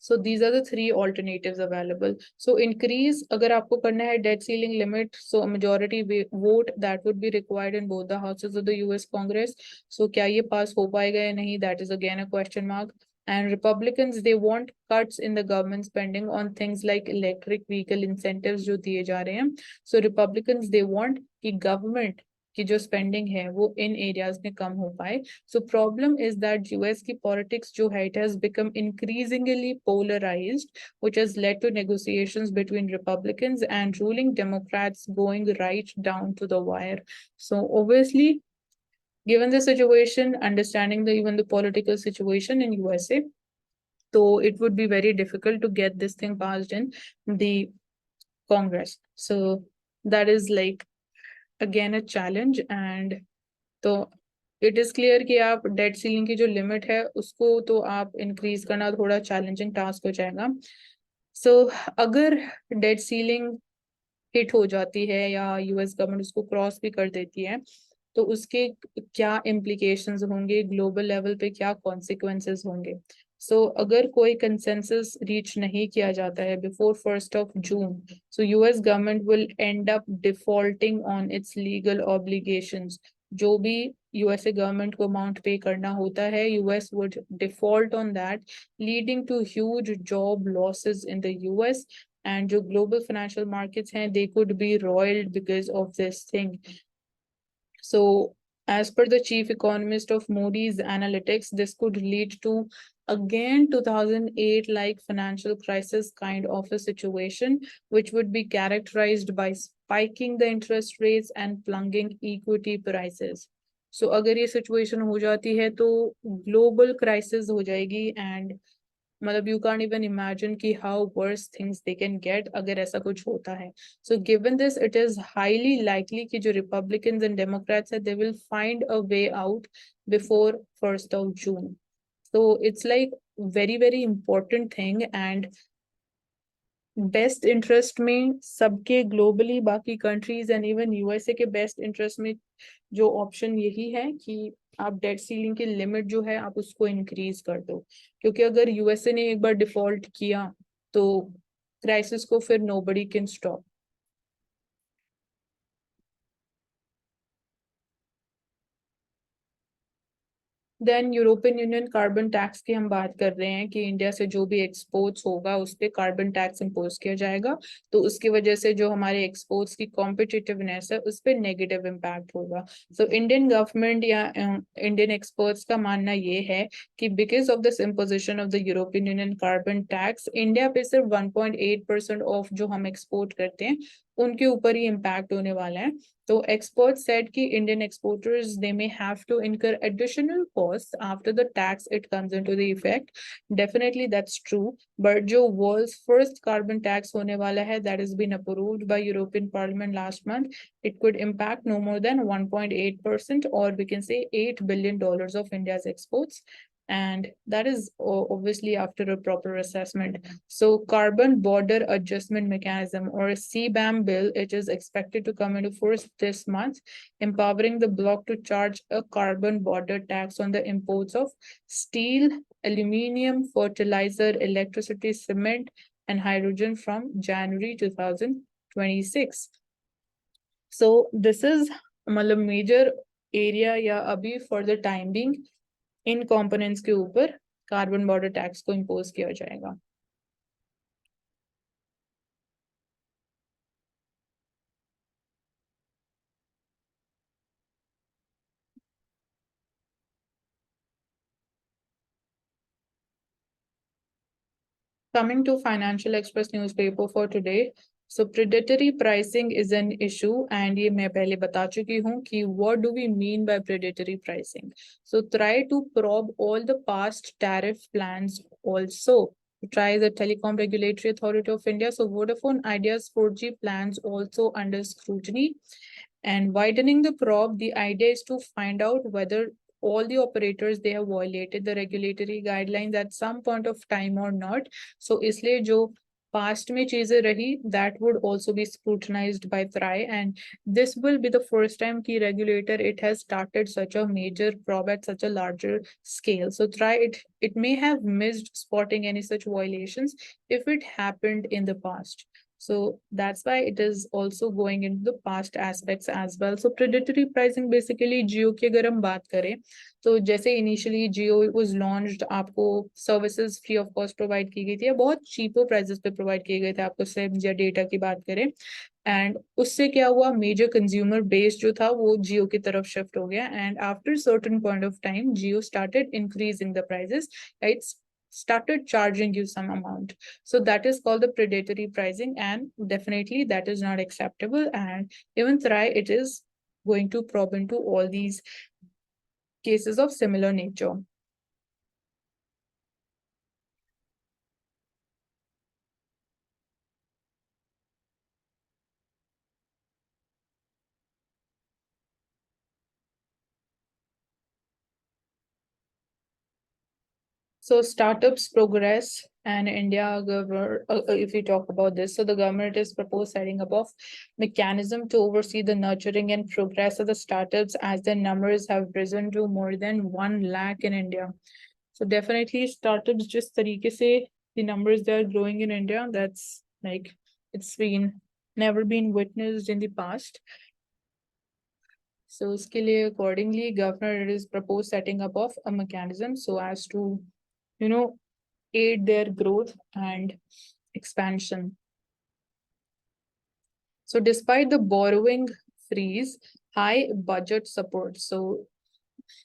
So these are the three alternatives available. So increase अगर आपको करना है debt ceiling limit, so a majority vote that would be required in both the houses of the US Congress. So क्या ये pass हो पाएगा या नहीं, that is again a question mark. And Republicans they want cuts in the government spending on things like electric vehicle incentives जो दिए जा रहे हैं. So Republicans they want कि government की जो स्पेंडिंग है वो इन एरियाज में कम हो पाए. So problem is that US की पॉलिटिक्स जो है it has become increasingly polarised, which has led to negotiations between Republicans and ruling Democrats going right down to the wire. So obviously given the situation, understanding the even the political situation in USA, so it would be very difficult to get this thing passed in the Congress. So that is like again a challenge. And तो it is clear कि आप date ceiling की जो limit है उसको तो आप increase करना थोड़ा चैलेंजिंग टास्क हो जाएगा. सो अगर डेट सीलिंग हिट हो जाती है या यूएस गवर्नमेंट उसको क्रॉस भी कर देती है तो उसके क्या इम्प्लीकेशंस होंगे, ग्लोबल लेवल पे क्या कॉन्सिक्वेंसेस होंगे. सो अगर कोई कंसेंसस रीच नहीं किया जाता है before 1 June, so US government will and up defaulting on it's legal obligations. जो भी यूएसए गवर्नमेंट को अमाउंट पे करना होता है US would default on that, leading to huge job losses in the US. and जो global financial markets हैं, they could be roiled because of this thing. So, as per the chief economist of Moody's Analytics, this could lead to again 2008 like financial crisis kind of a situation, which would be characterized by spiking the interest rates and plunging equity prices. So, अगर ये situation हो जाती है तो global crisis हो जाएगी and मतलब you can't even imagine कि how worse things they can get अगर ऐसा कुछ होता है. So given this, it is highly likely कि जो Republicans and Democrats है, they will find a way out before 1st of June. So it's like very, very important thing and best interest में सबके ग्लोबली बाकी countries and even USA के best interest में जो option यही है कि आप डेट सीलिंग की लिमिट जो है आप उसको इंक्रीज कर दो, क्योंकि अगर यूएसए ने एक बार डिफॉल्ट किया तो क्राइसिस को फिर nobody can stop. Then European Union carbon tax की हम बात कर रहे हैं कि इंडिया से जो भी एक्सपोर्ट्स होगा उस पर कार्बन टैक्स इम्पोज किया जाएगा, तो उसकी वजह से जो हमारे एक्सपोर्ट्स की कॉम्पिटिटिवनेस है उस पर नेगेटिव इम्पैक्ट होगा. सो इंडियन गवर्नमेंट या इंडियन एक्सपर्ट्स का मानना ये है कि because of this imposition of the European Union carbon tax, India पे सिर्फ 1.8% ऑफ जो हम एक्सपोर्ट करते हैं उनके ऊपर ही इम्पैक्ट होने वाला है. So experts said कि Indian exporters they may have to incur additional costs after the tax it comes into the effect. Definitely that's true. But जो world's first carbon tax होने वाला है that has been approved by European Parliament last month, it could impact no more than 1.8% or we can say $8 billion of India's exports. And that is obviously after a proper assessment. So carbon border adjustment mechanism or a CBAM bill, it is expected to come into force this month, empowering the bloc to charge a carbon border tax on the imports of steel, aluminium, fertilizer, electricity, cement, and hydrogen from January 2026. So this is मतलब major area या अभी for the time being in components के ऊपर carbon border tax को impose किया जाएगा. Coming to Financial Express newspaper for today, so predatory pricing is an issue and ये मैं पहले बता चुकी हूँ कि what do we mean by predatory pricing. So try to probe all the past tariff plans also. Try the Telecom Regulatory Authority of India. So Vodafone Idea's 4G plans also under scrutiny. And widening the probe, the idea is to find out whether all the operators they have violated the regulatory guidelines at some point of time or not. So इसलिए जो past में चीजें रही that would also be scrutinized by TRAI, and this will be the first time कि regulator it has started such a major probe at such a larger scale. So TRAI it may have missed spotting any such violations if it happened in the past. So that's why it is also going into the past aspects as well. So predatory pricing basically जियो की अगर हम बात करें तो जैसे initially Jio was launched आपको services free of cost provide की गई थी या बहुत चीपर प्राइसेस पे प्रोवाइड किए गए थे आपको सिम या डेटा की बात करें, एंड उससे क्या हुआ मेजर कंज्यूमर बेस जो था वो जियो की तरफ शिफ्ट हो गया and after certain point of time Jio started increasing the prices, it's started charging you some amount. So that is called the predatory pricing and definitely that is not acceptable, and even TRAI it is going to probe into all these cases of similar nature. So startups progress and India government, if we talk about this, so the government is proposed setting up of mechanism to oversee the nurturing and progress of the startups as the numbers have risen to more than 1 lakh in India. So definitely startups just तरीके से the numbers that are growing in India, that's like it's been never been witnessed in the past. So उसके लिए accordingly governor is proposed setting up of a mechanism so as to aid their growth and expansion. So despite the borrowing freeze, high budget support, so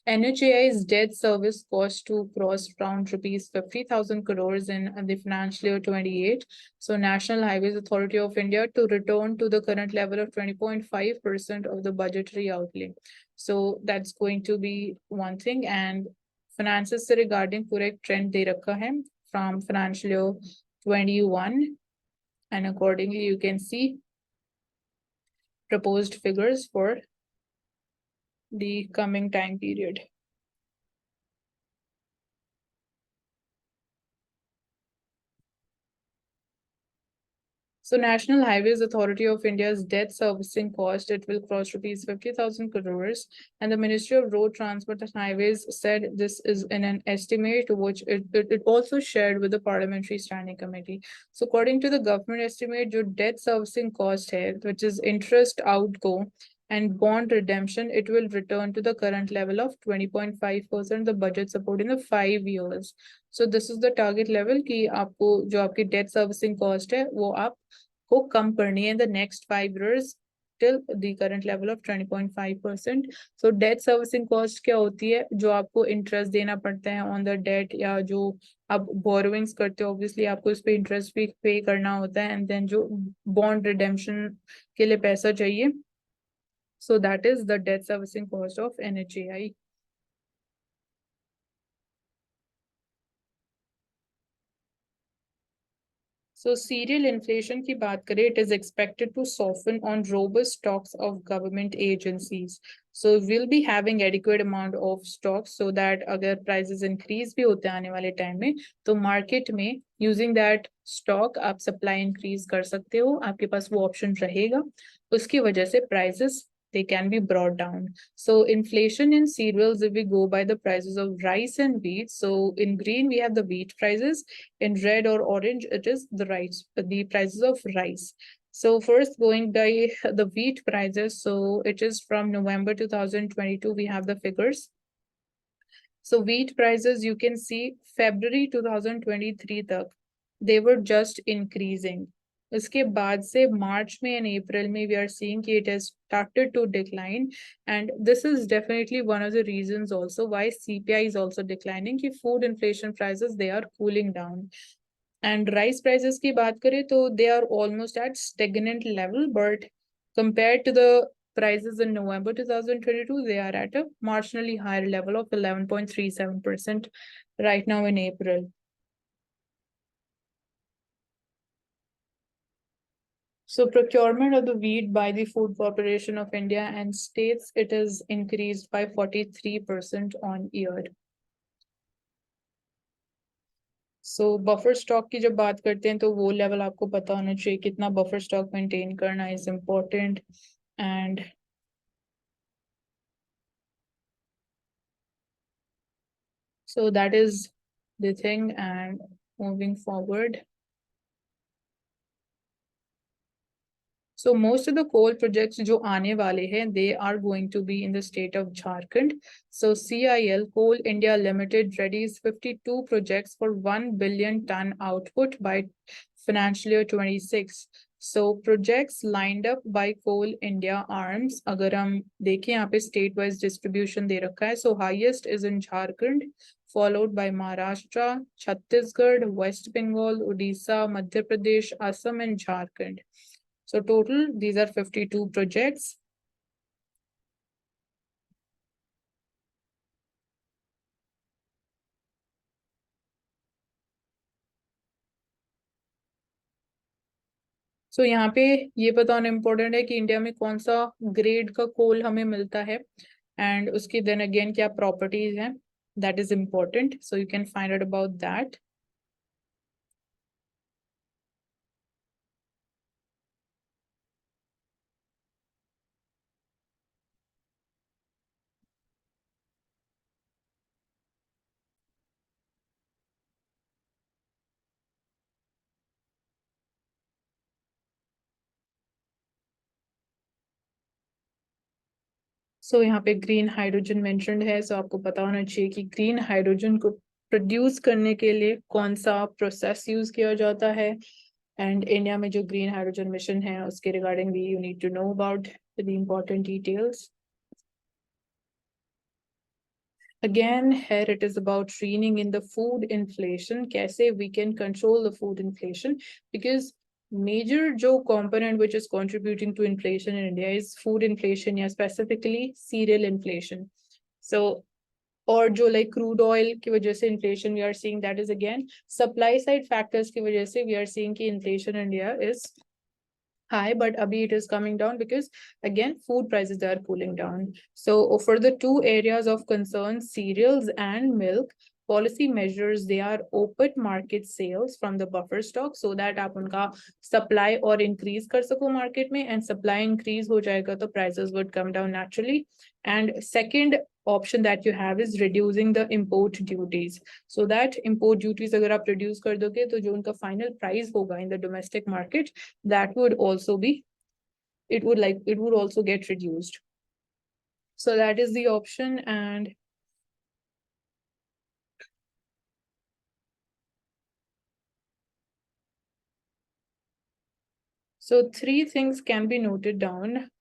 NHAI's debt service cost to cross around rupees 50,000 crores in the financial year 28. So National Highways Authority of India to return to the current level of 20.5% of the budgetary outlay. So that's going to be one thing. And finances से regarding पूरा एक trend दे रखा है from financial year 21. And accordingly, you can see proposed figures for the coming time period. So National Highways Authority of India's debt servicing cost, it will cross rupees 50,000 crores. And the Ministry of Road Transport and Highways said this is in an estimate which it also shared with the Parliamentary Standing Committee. So according to the government estimate, your debt servicing cost here, which is interest outgo and bond redemption, it will return to the current level of 20.5% the budget support in the 5 years. So this is the target level कि आपको जो आपकी debt servicing cost है वो आप को कम करनी है in the next 5 years till the current level of 20.5%. So debt servicing cost क्या होती है जो आपको interest देना पड़ता है on the debt या जो आप borrowings करते हो obviously आपको इस पे interest भी pay करना होता है and then जो bond redemption के लिए पैसा चाहिए. So that is the debt servicing cost of NHAI. So cereal inflation की बात करें, it is expected to soften on robust stocks of government agencies. So we'll be having adequate amount of stocks so that अगर prices increase भी होते हैं आने वाले time में, तो market में using that stock आप supply increase कर सकते हो, आपके पास वो option रहेगा, उसकी वजह से prices they can be brought down. So inflation in cereals, if we go by the prices of rice and wheat, so in green we have the wheat prices, in red or orange it is the rice, the prices of rice. So first going by the wheat prices, so it is from November 2022 we have the figures. So wheat prices you can see February 2023 तक they were just increasing. उसके बाद से मार्च में and अप्रैल में we are seeing कि it has started to decline, and this is definitely one of the reasons also why CPI is also declining कि food inflation prices they are cooling down. And rice prices की बात करें तो they are almost at stagnant level, but compared to the prices in November 2022, they are at a marginally higher level of 11.37% right now in April. So procurement of the wheat by the Food Corporation of India and states, it is increased by 43% on year. So buffer stock की जब बात करते हैं तो वो level आपको पता होना चाहिए कितना buffer stock maintain करना is important. And so that is the thing. And moving forward, so most of the coal projects जो आने वाले हैं, they are going to be in the state of Jharkhand. So CIL Coal India Limited readies 52 projects for 1 billion ton output by financial year 26. So projects lined up by Coal India Arms. अगर हम देखें यहाँ पे state wise distribution दे रखा है. So highest is in Jharkhand, followed by Maharashtra, Chhattisgarh, West Bengal, Odisha, Madhya Pradesh, Assam, and Jharkhand. So total, these are 52 projects. So यहाँ पे ये पता होना इम्पोर्टेंट है कि इंडिया में कौन सा ग्रेड का कोल हमें मिलता है एंड उसकी देन अगेन क्या प्रॉपर्टीज हैं, that is important. So you can find out about that. So यहाँ पे ग्रीन हाइड्रोजन मेंशन्ड है. So आपको पता होना चाहिए कि ग्रीन हाइड्रोजन को प्रोड्यूस करने के लिए कौन सा प्रोसेस यूज किया जाता है And India में जो green hydrogen mission है उसके regarding भी you need to know about the important details. Again, here it is about reigning in the food inflation. कैसे we can control the food inflation, because major जो component which is contributing to inflation in India is food inflation, या specifically cereal inflation. So और जो like crude oil की वजह से inflation we are seeing, that is again supply side factors की वजह से we are seeing कि inflation in India is high, but abhi it is coming down because again food prices are cooling down. So for the two areas of concern, cereals and milk, policy measures, they are open market sales from the buffer stock so that आप उनका supply और increase कर सको market में, and supply increase हो जाएगा तो prices would come down naturally. And second option that you have is reducing the import duties, so that import duties अगर आप reduce कर दोगे तो जो उनका final price होगा in the domestic market, that would also be, it would also get reduced. So that is the option. And so three things can be noted down.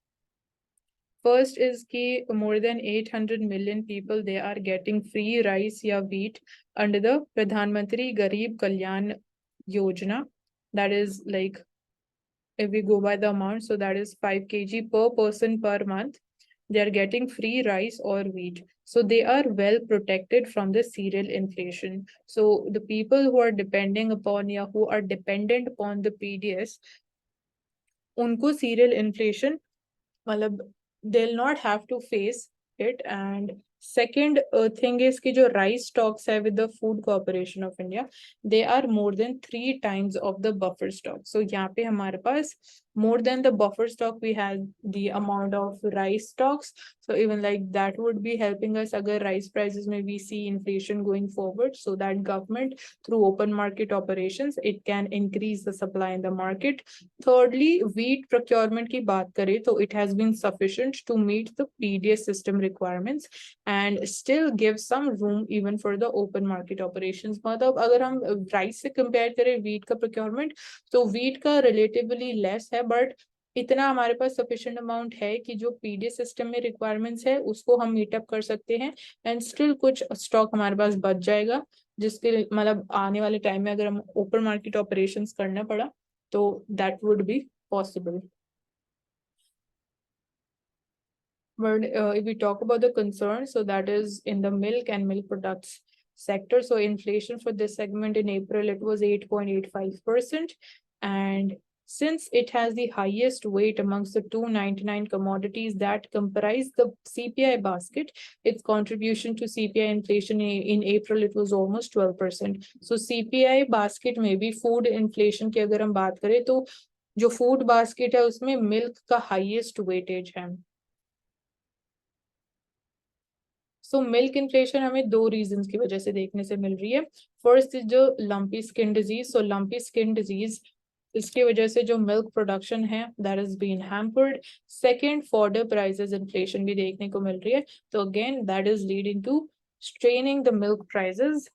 First is कि more than 800 million people, they are getting free rice या wheat under the Pradhan Mantri Garib Kalyan Yojana. That is like, if we go by the amount, so that is 5 kg per person per month. They are getting free rice or wheat. So they are well protected from the cereal inflation. So the people who are depending upon, या who are dependent upon the PDS, उनको cereal inflation, मतलब they'll not have to face it. And second thing is कि जो rice stocks है with the Food Corporation of India, they are more than 3 times of the buffer stock. So यहाँ पे हमारे पास more than the buffer stock, we have the amount of rice stocks. So even like that would be helping us अगर rice prices में we see inflation going forward, so that government through open market operations, it can increase the supply in the market. Thirdly, wheat procurement की बात करें तो it has been sufficient to meet the PDS system requirements and still give some room even for the open market operations. मतलब अगर हम rice से compare करें wheat का procurement, तो wheat का relatively less है, but इतना हमारे पास sufficient amount है कि जो PDS system में requirements है उसको हम meet up कर सकते हैं, and still कुछ stock हमारे पास बच जाएगा, जिसके मतलब आने वाले टाइम में अगर हम open market operations करना पड़ा तो that would be possible. But if we talk about the concerns, so that is in the milk and milk products sector. So inflation for this segment in April, it was 8.85%. And since it has the highest weight amongst the 299 commodities that comprise the CPI basket, its contribution to CPI inflation in April, it was almost 12%. So CPI basket में भी food inflation की अगर हम बात करें तो जो food basket है उसमें milk का highest weightage है. सो मिल्क इन्फ्लेशन हमें दो रीजंस की वजह से देखने से मिल रही है. फर्स्ट इज जो lumpy skin disease. So lumpy skin disease, इसकी वजह से जो मिल्क प्रोडक्शन है that is been hampered. Second, fodder prices inflation भी देखने को मिल रही है, तो again that is leading to straining the milk prices.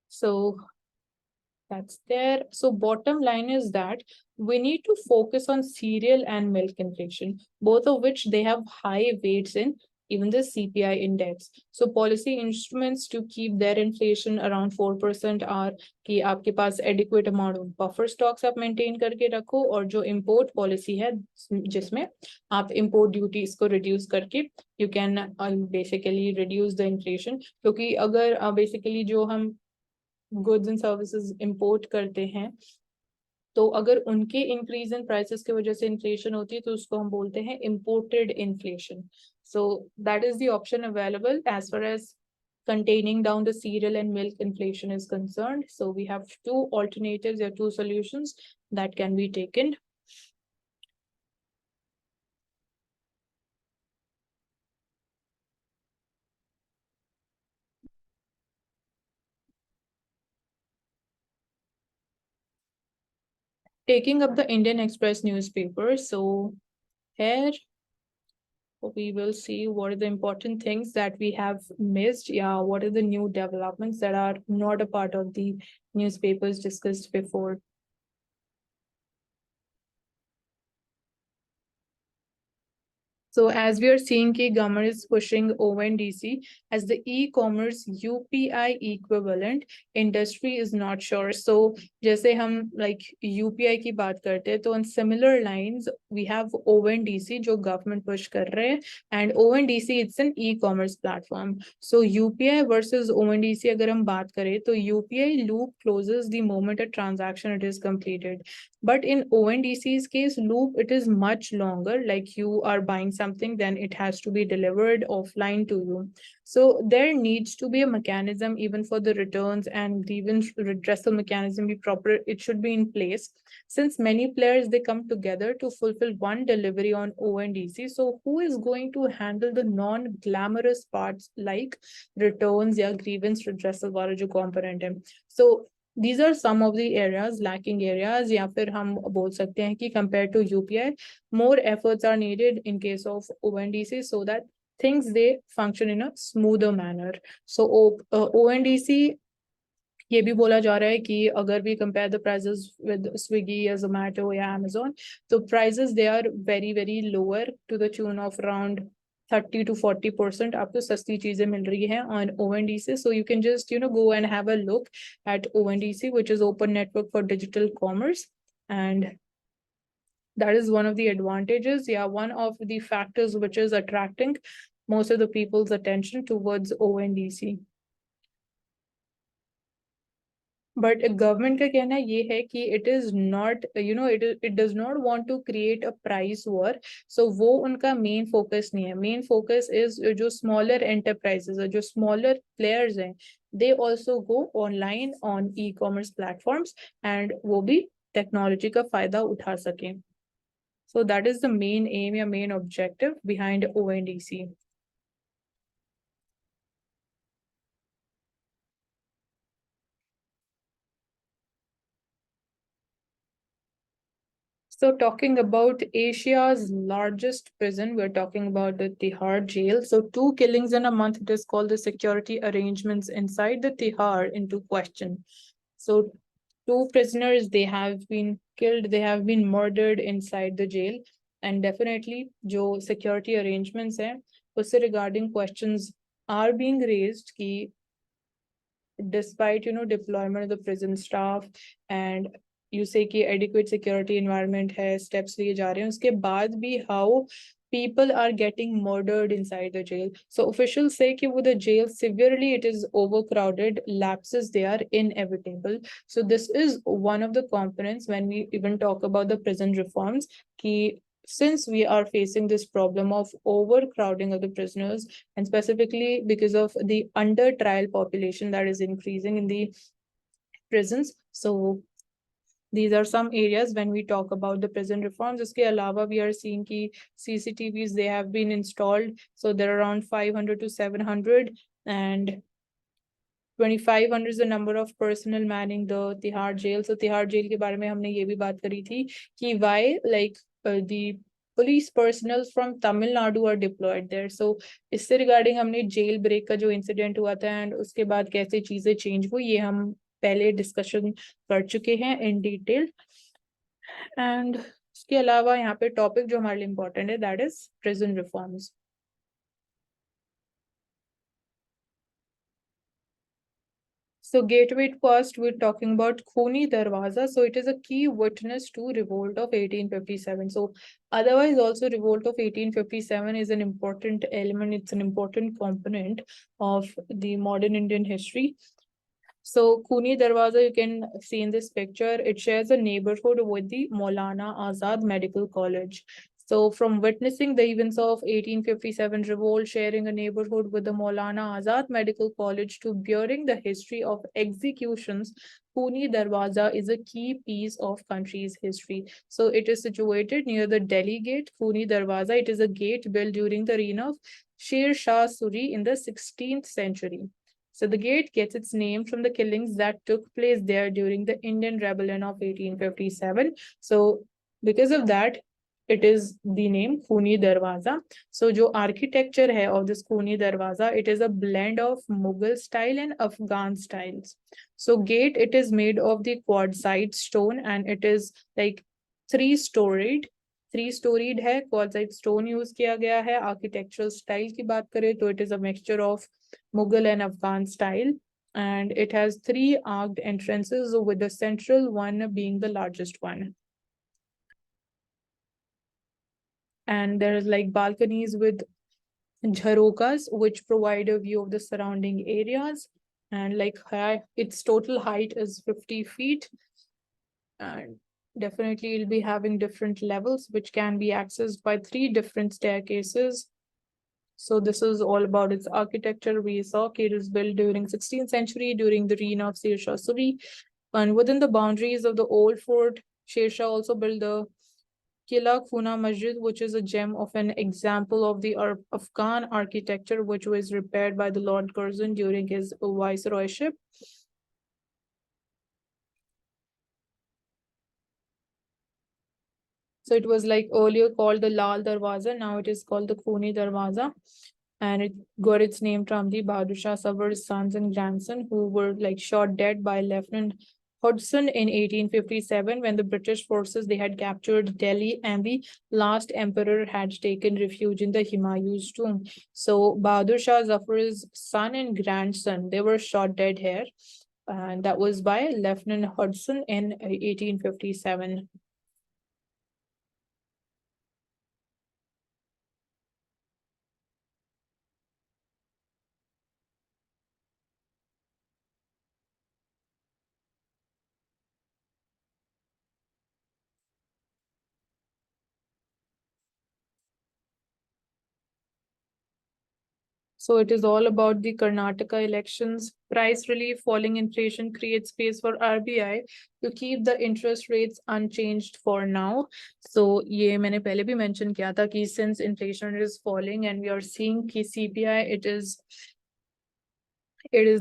So that's there. So bottom line is that we need to focus on cereal and milk inflation, both of which they have high weights in even the CPI index. So policy instruments to keep their inflation around 4% are कि आपके पास adequate amount of buffer stocks आप maintain करके रखो, और जो import policy है जिसमें आप import duties को reduce करके you can basically reduce the inflation. क्योंकि अगर basically जो हम goods and services import करते हैं तो अगर उनके इंक्रीज इन प्राइसेस की वजह से इन्फ्लेशन होती है तो उसको हम बोलते हैं imported inflation. So that is the option available as far as containing down the cereal and milk inflation is concerned. So we have two alternatives or two solutions that can be taken. Taking up the Indian Express newspaper. So here we will see what are the important things that we have missed. Yeah, what are the new developments that are not a part of the newspapers discussed before. So as we are seeing, कि government is pushing ONDC as the e-commerce UPI equivalent. Industry is not sure. So जैसे हम like UPI की बात करते हैं, तो on similar lines we have ONDC जो government push कर रहे हैं, and ONDC it's an e-commerce platform. So UPI versus ONDC अगर हम बात करें, तो UPI loop closes the moment a transaction it is completed. But in ONDC's case, loop, it is much longer. Like you are buying something, then it has to be delivered offline to you. So there needs to be a mechanism even for the returns, and even redressal mechanism be proper. It should be in place. Since many players, they come together to fulfill one delivery on ONDC. So who is going to handle the non-glamorous parts like returns या grievance redressal वाला जो component है? So these are some of the areas, lacking areas, या फिर हम बोल सकते हैं कि compared to UPI, more efforts are needed in case of ONDC so that things they function in a smoother manner. So ONDC ये भी बोला जा रहा है कि अगर we compare the prices with Swiggy या Zomato या Amazon, तो prices they are very very lower to the tune of around 30 to 40% आपको सस्ती चीजें मिल रही हैं on ONDC. So you can just go and have a look at ONDC, which is Open Network for Digital Commerce, and that is one of the advantages. Yeah, one of the factors which is attracting most of the people's attention towards ONDC. But government का कहना ये है कि it is not, it does not want to create a price war. So वो उनका main focus नहीं है. Main focus is जो smaller enterprises है, जो smaller players हैं, they also go online on e-commerce platforms and वो भी technology का फायदा उठा सकें. So that is the main aim या main objective behind ONDC. So talking about Asia's largest prison, we're talking about the Tihar jail. So 2 killings in a month, it is called the security arrangements inside the Tihar into question. So 2 prisoners, they have been killed, they have been murdered inside the jail. And definitely, जो security arrangements हैं, उससे regarding questions are being raised कि despite deployment of the prison staff and you say कि adequate security environment है, steps लिए जा रहे हैं, उसके बाद भी how people are getting murdered inside the jail. So officials say कि वो the jail severely it is overcrowded, lapses they are inevitable. So this is one of the components when we even talk about the prison reforms कि since we are facing this problem of overcrowding of the prisoners, and specifically because of the under trial population that is increasing in the prisons. So these are some areas when we talk about the prison reforms. Uske alawa, we are seeing ki CCTVs, they have been installed. So there are around 500 to 700, and 2500 is the number of personnel manning the Tihar jail. So Tihar jail के बारे में हमने ये भी बात करी थी कि why like the police personnel from Tamil Nadu are deployed there. So इससे regarding हमने jail break का जो incident हुआ था and उसके बाद कैसे चीजें change हुई, ये हम पहले discussion कर चुके हैं in detail. And उसके अलावा यहाँ पे topic जो हमारे लिए important है, that is prison reforms. So gateway cost, we're talking about Khuni Darwaza. So it is a key witness to revolt of 1857. So otherwise also revolt of 1857 is an important element. It's an important component of the modern Indian history. So Khuni Darwaza, you can see in this picture, it shares a neighborhood with the Maulana Azad Medical College. So from witnessing the events of 1857 revolt, sharing a neighborhood with the Maulana Azad Medical College, to bearing the history of executions, Khuni Darwaza is a key piece of country's history. So it is situated near the Delhi Gate, Khuni Darwaza. It is a gate built during the reign of Sher Shah Suri in the 16th century. So the gate gets its name from the killings that took place there during the Indian Rebellion of 1857. So because of that, it is the name Khuni Darwaza. So जो architecture है of this Khuni Darwaza, it is a blend of Mughal style and Afghan styles. So gate, it is made of the quartzite stone and it is like three-storied. Three-storeyed है, quartzite stone use किया गया है. Architectural style की बात करें तो it is a mixture of Mughal and Afghan style, and it has three arched entrances with the central one being the largest one. And there is like balconies with jharokas which provide a view of the surrounding areas, and like its total height is 50 feet, and definitely it'll be having different levels which can be accessed by three different staircases. So this is all about its architecture. We saw it was built during 16th century during the reign of Sher Shah Suri, and within the boundaries of the old fort, Sher Shah also built the Kila Khuna Masjid, which is a gem of an example of the Afghan architecture, which was repaired by the Lord Curzon during his viceroyship. So it was like earlier called the Lal Darwaza, now it is called the Khuni Darwaza. And it got its name from the Bahadur Shah Safar's sons and grandson, who were like shot dead by Lieutenant Hudson in 1857 when the British forces they had captured Delhi and the last emperor had taken refuge in the Humayun's tomb. So Bahadur Shah Zafar's son and grandson, they were shot dead here, and that was by Lieutenant Hudson in 1857. So it is all about the Karnataka elections. Price relief, falling inflation creates space for RBI to keep the interest rates unchanged for now. So ये मैंने पहले भी mention किया था कि since inflation is falling and we are seeing कि CPI it is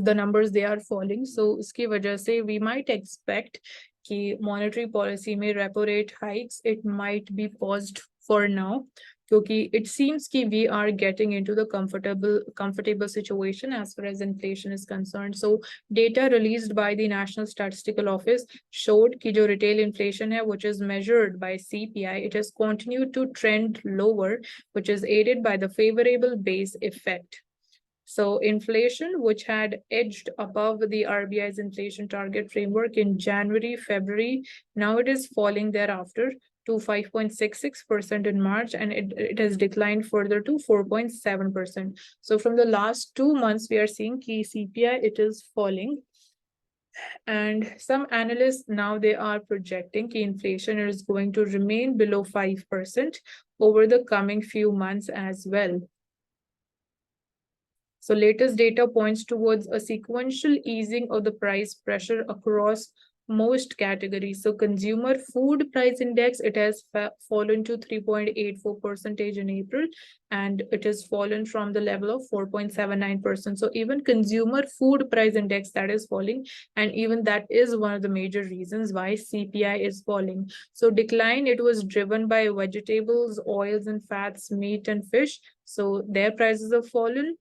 the numbers they are falling. So उसकी वजह से we might expect कि monetary policy में repo rate hikes it might be paused for now, क्योंकि it seems कि we are getting into the comfortable situation as far as inflation is concerned. So data released by the National Statistical Office showed कि जो retail inflation है, which is measured by CPI, it has continued to trend lower, which is aided by the favorable base effect. So inflation, which had edged above the RBI's inflation target framework in January, February, now it is falling thereafter to 5.66% in March, and it has declined further to 4.7%. So from the last 2 months, we are seeing key CPI, it is falling. And some analysts now they are projecting key inflation is going to remain below 5% over the coming few months as well. So latest data points towards a sequential easing of the price pressure across most categories. So consumer food price index, it has fallen to 3.84% in April, and it has fallen from the level of 4.79%. So even consumer food price index that is falling, and even that is one of the major reasons why CPI is falling. So decline, it was driven by vegetables, oils and fats, meat and fish. So their prices have fallen.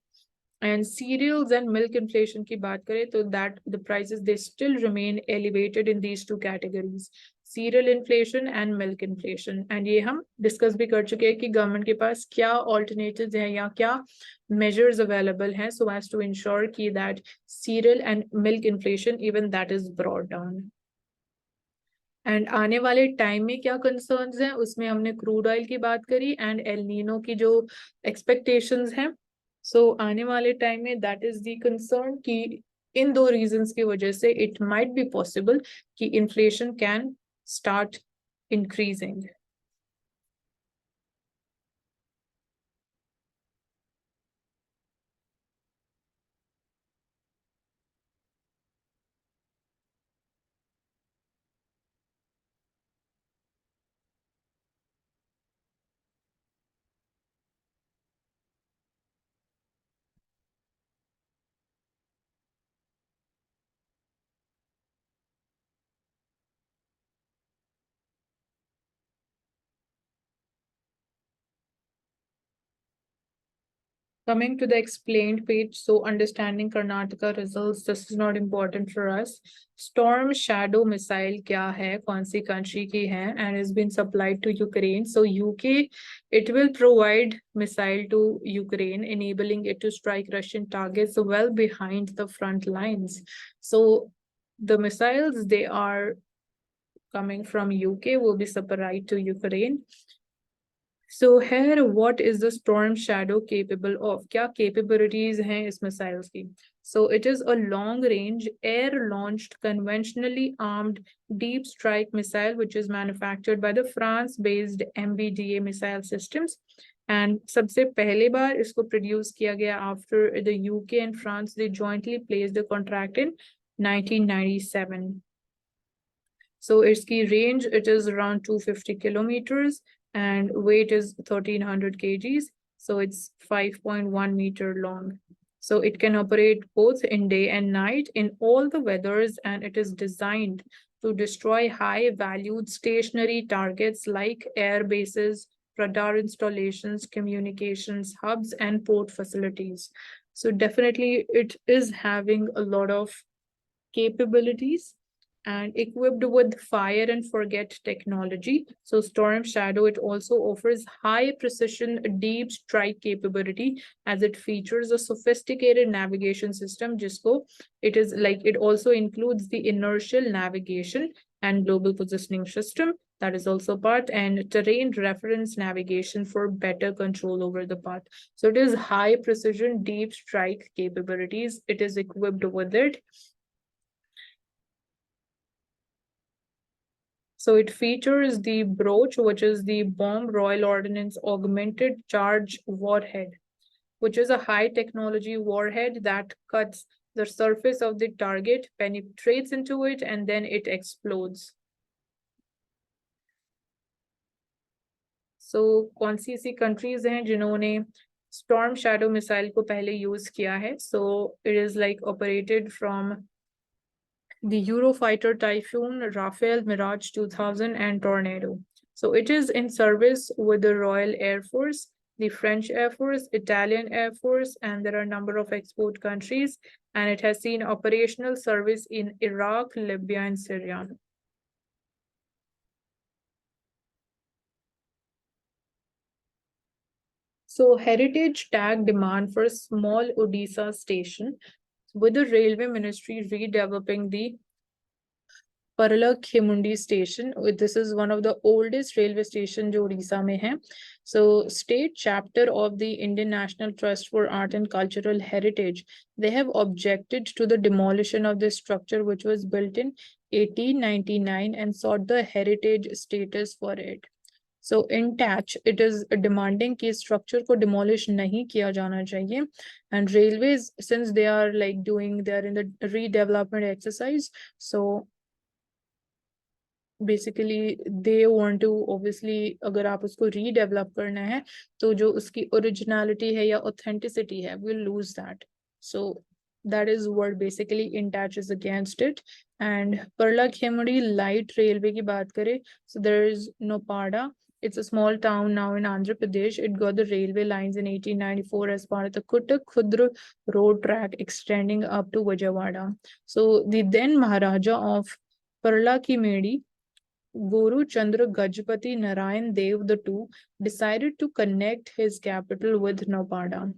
And cereals and milk inflation की बात करें तो that the prices they still remain elevated in these two categories, cereal inflation and milk inflation. And ये हम discuss भी कर चुके हैं कि government के पास क्या alternatives हैं या क्या measures available हैं so as to ensure कि that cereal and milk inflation even that is brought down. And आने वाले टाइम में क्या कंसर्न्स हैं उसमें हमने क्रूड ऑयल की बात करी एंड एल नीनो की जो एक्सपेक्टेशंस हैं. सो आने वाले टाइम में दैट इज द कंसर्न कि इन दो रीजंस की वजह से इट माइट बी पॉसिबल कि inflation can start increasing. Coming to the explained page, so understanding Karnataka results, this is not important for us. Storm Shadow missile क्या है, कौन सी country की है, and has been supplied to Ukraine. So UK, it will provide missile to Ukraine, enabling it to strike Russian targets well behind the front lines. So the missiles, they are coming from UK, will be supplied to Ukraine. So here, what is the Storm Shadow capable of? क्या capabilities हैं इस missiles की? So it is a long-range, air-launched, conventionally armed deep strike missile, which is manufactured by the France-based MBDA missile systems. And सबसे पहले बार इसको produce किया गया after the UK and France, they jointly placed the contract in 1997. So its key range, it is around 250 kilometers and weight is 1300 kgs. So it's 5.1 meter long. So it can operate both in day and night in all the weathers, and it is designed to destroy high valued stationary targets like air bases, radar installations, communications hubs, and port facilities. So definitely it is having a lot of capabilities and equipped with fire and forget technology. So Storm Shadow, it also offers high precision deep strike capability as it features a sophisticated navigation system. Jisko, it is like it also includes the inertial navigation and global positioning system. That is also part, and terrain reference navigation for better control over the path. So it is high precision deep strike capabilities. It is equipped with it. So it features the brooch, which is the Bomb Royal Ordnance Augmented Charge Warhead, which is a high technology warhead that cuts the surface of the target, penetrates into it, and then it explodes. So कौन सी ऐसी countries हैं जिन्होंने Storm Shadow missile को पहले use किया है? So it is like operated from the Eurofighter Typhoon, Rafale, Mirage 2000, and Tornado. So it is in service with the Royal Air Force, the French Air Force, Italian Air Force, and there are a number of export countries. And it has seen operational service in Iraq, Libya, and Syria. So heritage tag demand for small Odisha station, with the railway ministry redeveloping the Parala station. This is one of the oldest railway station जो उड़ीसा में है. So state chapter of the Indian National Trust for Art and Cultural Heritage, they have objected to the demolition of this structure, which was built in 1899, and sought the heritage status for it. So in touch, it is demanding कि structure को demolish नहीं किया जाना चाहिए. And railways, since they are like they are in the redevelopment exercise, so basically they want to obviously अगर आप उसको redevelop करना है तो जो उसकी originality है या authenticity है, we'll lose that. So that is what basically InTouch is against it. And Parla Khemudi light railway की बात करें, so there is Nopada. It's a small town now in Andhra Pradesh. It got the railway lines in 1894 as part of the Kutak Khudra road track extending up to Vijayawada. So the then Maharaja of Parla Khemudi, Guru Chandra Gajpati Narayan Dev II, decided to connect his capital with Nopada.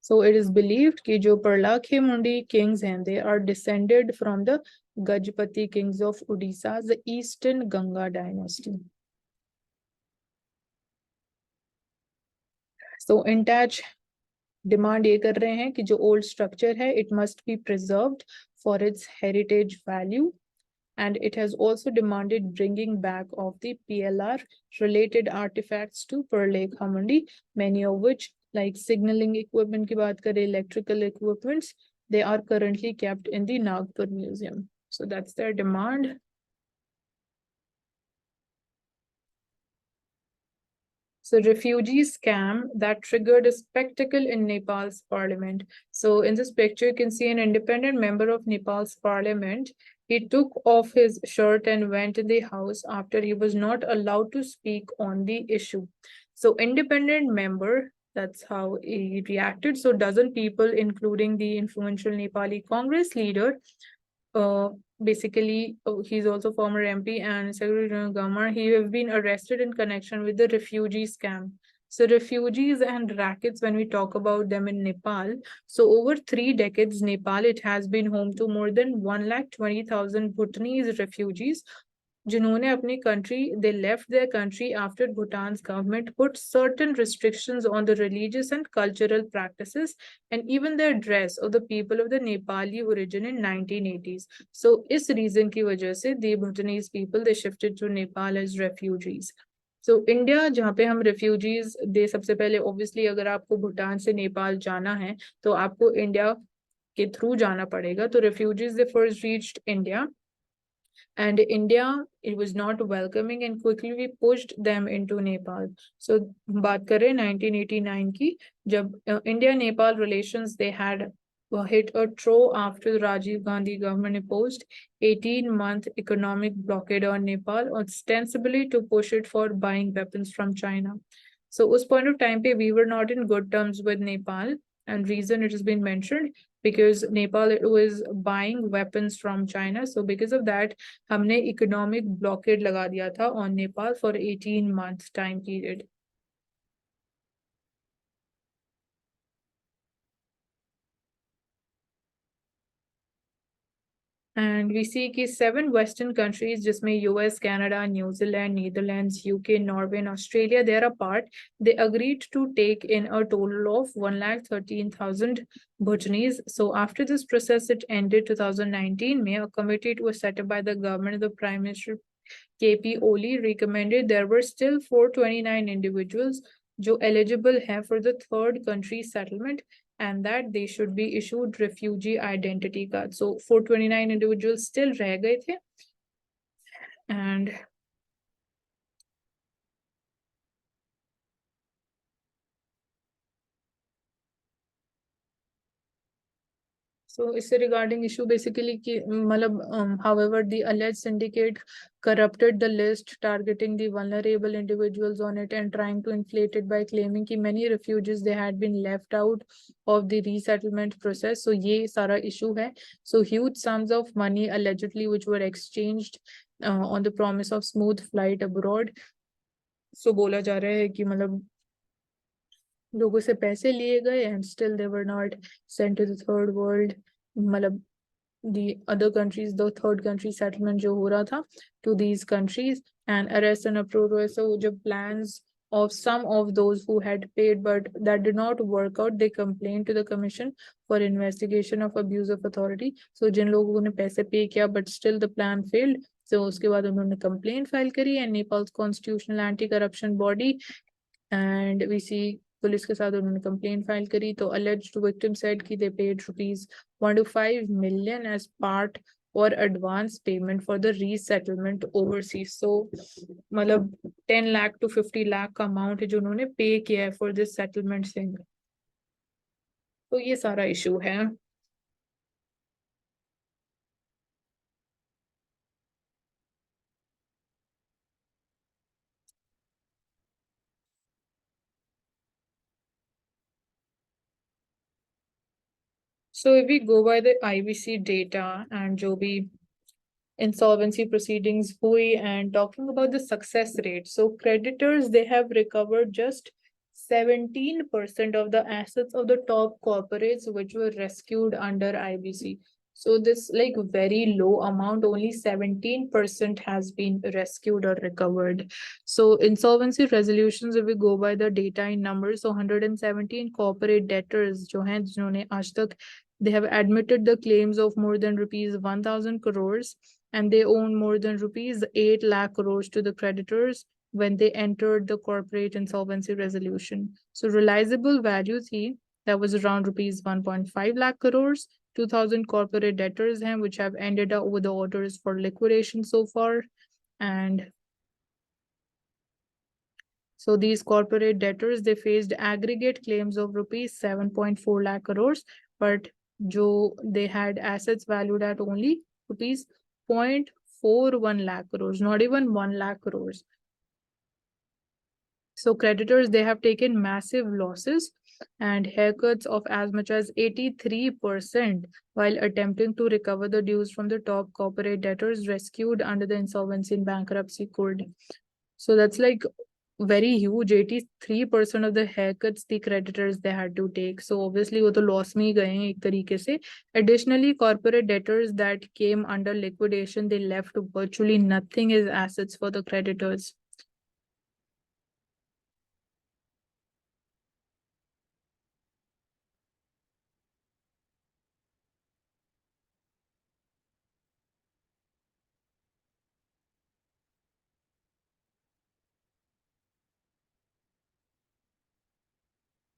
So it is believed that जो Parlakhe Mundi kings हैं, they are descended from the Gajpati kings of Odisha, the Eastern Ganga dynasty. So InTouch demand ये कर रहे हैं कि जो old structure है, it must be preserved for its heritage value. And it has also demanded bringing back of the PLR related artifacts to Parlekhamundi, many of which, like signaling equipment ki baat kare, electrical equipments, they are currently kept in the Nagpur Museum. So that's their demand. So refugee scam that triggered a spectacle in Nepal's parliament. So in this picture, you can see an independent member of Nepal's parliament. He took off his shirt and went in the house after he was not allowed to speak on the issue. So independent member, that's how he reacted. So dozen people, including the influential Nepali Congress leader, uh, basically, he's also former MP and Secretary General Gamar. He have been arrested in connection with the refugee scam. So refugees and rackets, when we talk about them in Nepal, so over 3 decades, Nepal, it has been home to more than 1,20,000 Bhutanese refugees जिन्होंने अपनी country, they left their country after Bhutan's government put certain restrictions on the religious and cultural practices and even their dress of the people of the Nepali origin in 1980s. So इस reason की वजह से the Bhutanese people they shifted to Nepal as refugees. So India जहाँ पे हम refugees दे सबसे पहले obviously अगर आपको भूटान से नेपाल जाना है तो आपको इंडिया के थ्रू जाना पड़ेगा तो refugees they first reached India and India, it was not welcoming and quickly we pushed them into Nepal. So बात करें 1989 की जब India Nepal relations they had hit a trough after the Rajiv Gandhi government imposed 18-month economic blockade on Nepal ostensibly to push it for buying weapons from China. So उस point of time पे we were not in good terms with Nepal and reason it has been mentioned because Nepal was buying weapons from China. So because of that, हमने economic blockade लगा दिया था on Nepal for 18 months time period. And we see कि 7 Western countries जिसमें US, Canada, New Zealand, Netherlands, UK, Norway and Australia they are a part. They agreed to take in a total of 1,13,000 Bhutanese. So after this process it ended 2019 May a committee was set up by the government of the Prime Minister KP Oli recommended there were still 429 individuals जो eligible हैं for the third country settlement and that they should be issued refugee identity card. So 429 individuals still रह गए थे and so इससे regarding issue basically कि मतलब however the alleged syndicate corrupted the list targeting the vulnerable individuals on it and trying to inflate it by claiming कि many refugees they had been left out of the resettlement process. So ये सारा issue है. So huge sums of money allegedly which were exchanged on the promise of smooth flight abroad. So बोला जा रहा है कि मतलब लोगों से पैसे लिए गए and still they were not sent to the third world मतलब the other countries the third country settlement जो हो रहा था to these countries and arrest and approve so जब plans of some of those who had paid but that did not work out they complained to the commission for investigation of abuse of authority. So जिन लोगों ने पैसे पे किया but still the plan failed so उसके बाद उन्होंने complaint file करी and Nepal's constitutional anti-corruption body and we see police के साथ उन्होंने कंप्लेंट फाइल करी तो alleged victim said कि they paid rupees 1 to 5 million as part or advance payment for the resettlement overseas. So मतलब 10 lakh to 50 lakh का amount है जो उन्होंने पे किया है for this settlement thing. तो ये सारा issue है. So if we go by the IBC data and जो भी insolvency proceedings hui and talking about the success rate. So creditors, they have recovered just 17% of the assets of the top corporates which were rescued under IBC. So this like very low amount, only 17% has been rescued or recovered. So insolvency resolutions, if we go by the data in numbers, so 117 corporate debtors जो हैं जिन्होंने आज तक they have admitted the claims of more than rupees 1,000 crores and they own more than rupees 8 lakh crores to the creditors when they entered the corporate insolvency resolution. So realizable value थी that was around rupees 1.5 lakh crores. 2,000 corporate debtors हैं which have ended up with the orders for liquidation so far. And so these corporate debtors, they faced aggregate claims of rupees 7.4 lakh crores, but they had assets valued at only rupees 0.41 lakh crores, not even 1 lakh crores. So creditors, they have taken massive losses and haircuts of as much as 83% while attempting to recover the dues from the top corporate debtors rescued under the Insolvency and Bankruptcy Code. So that's like very huge. 83% of the haircuts the creditors they had to take. So obviously वो तो loss में ही गए हैं एक तरीके से. Additionally, corporate debtors that came under liquidation, they left virtually nothing as assets for the creditors.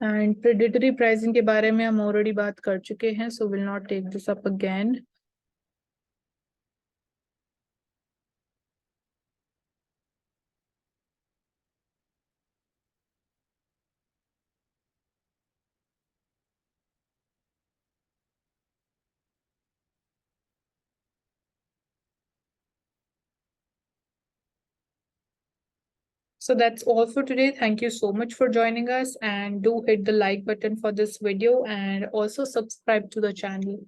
And predatory pricing के बारे में हम already बात कर चुके हैं, so we'll not take this up again. So that's all for today. Thank you so much for joining us, and do hit the like button for this video and also subscribe to the channel.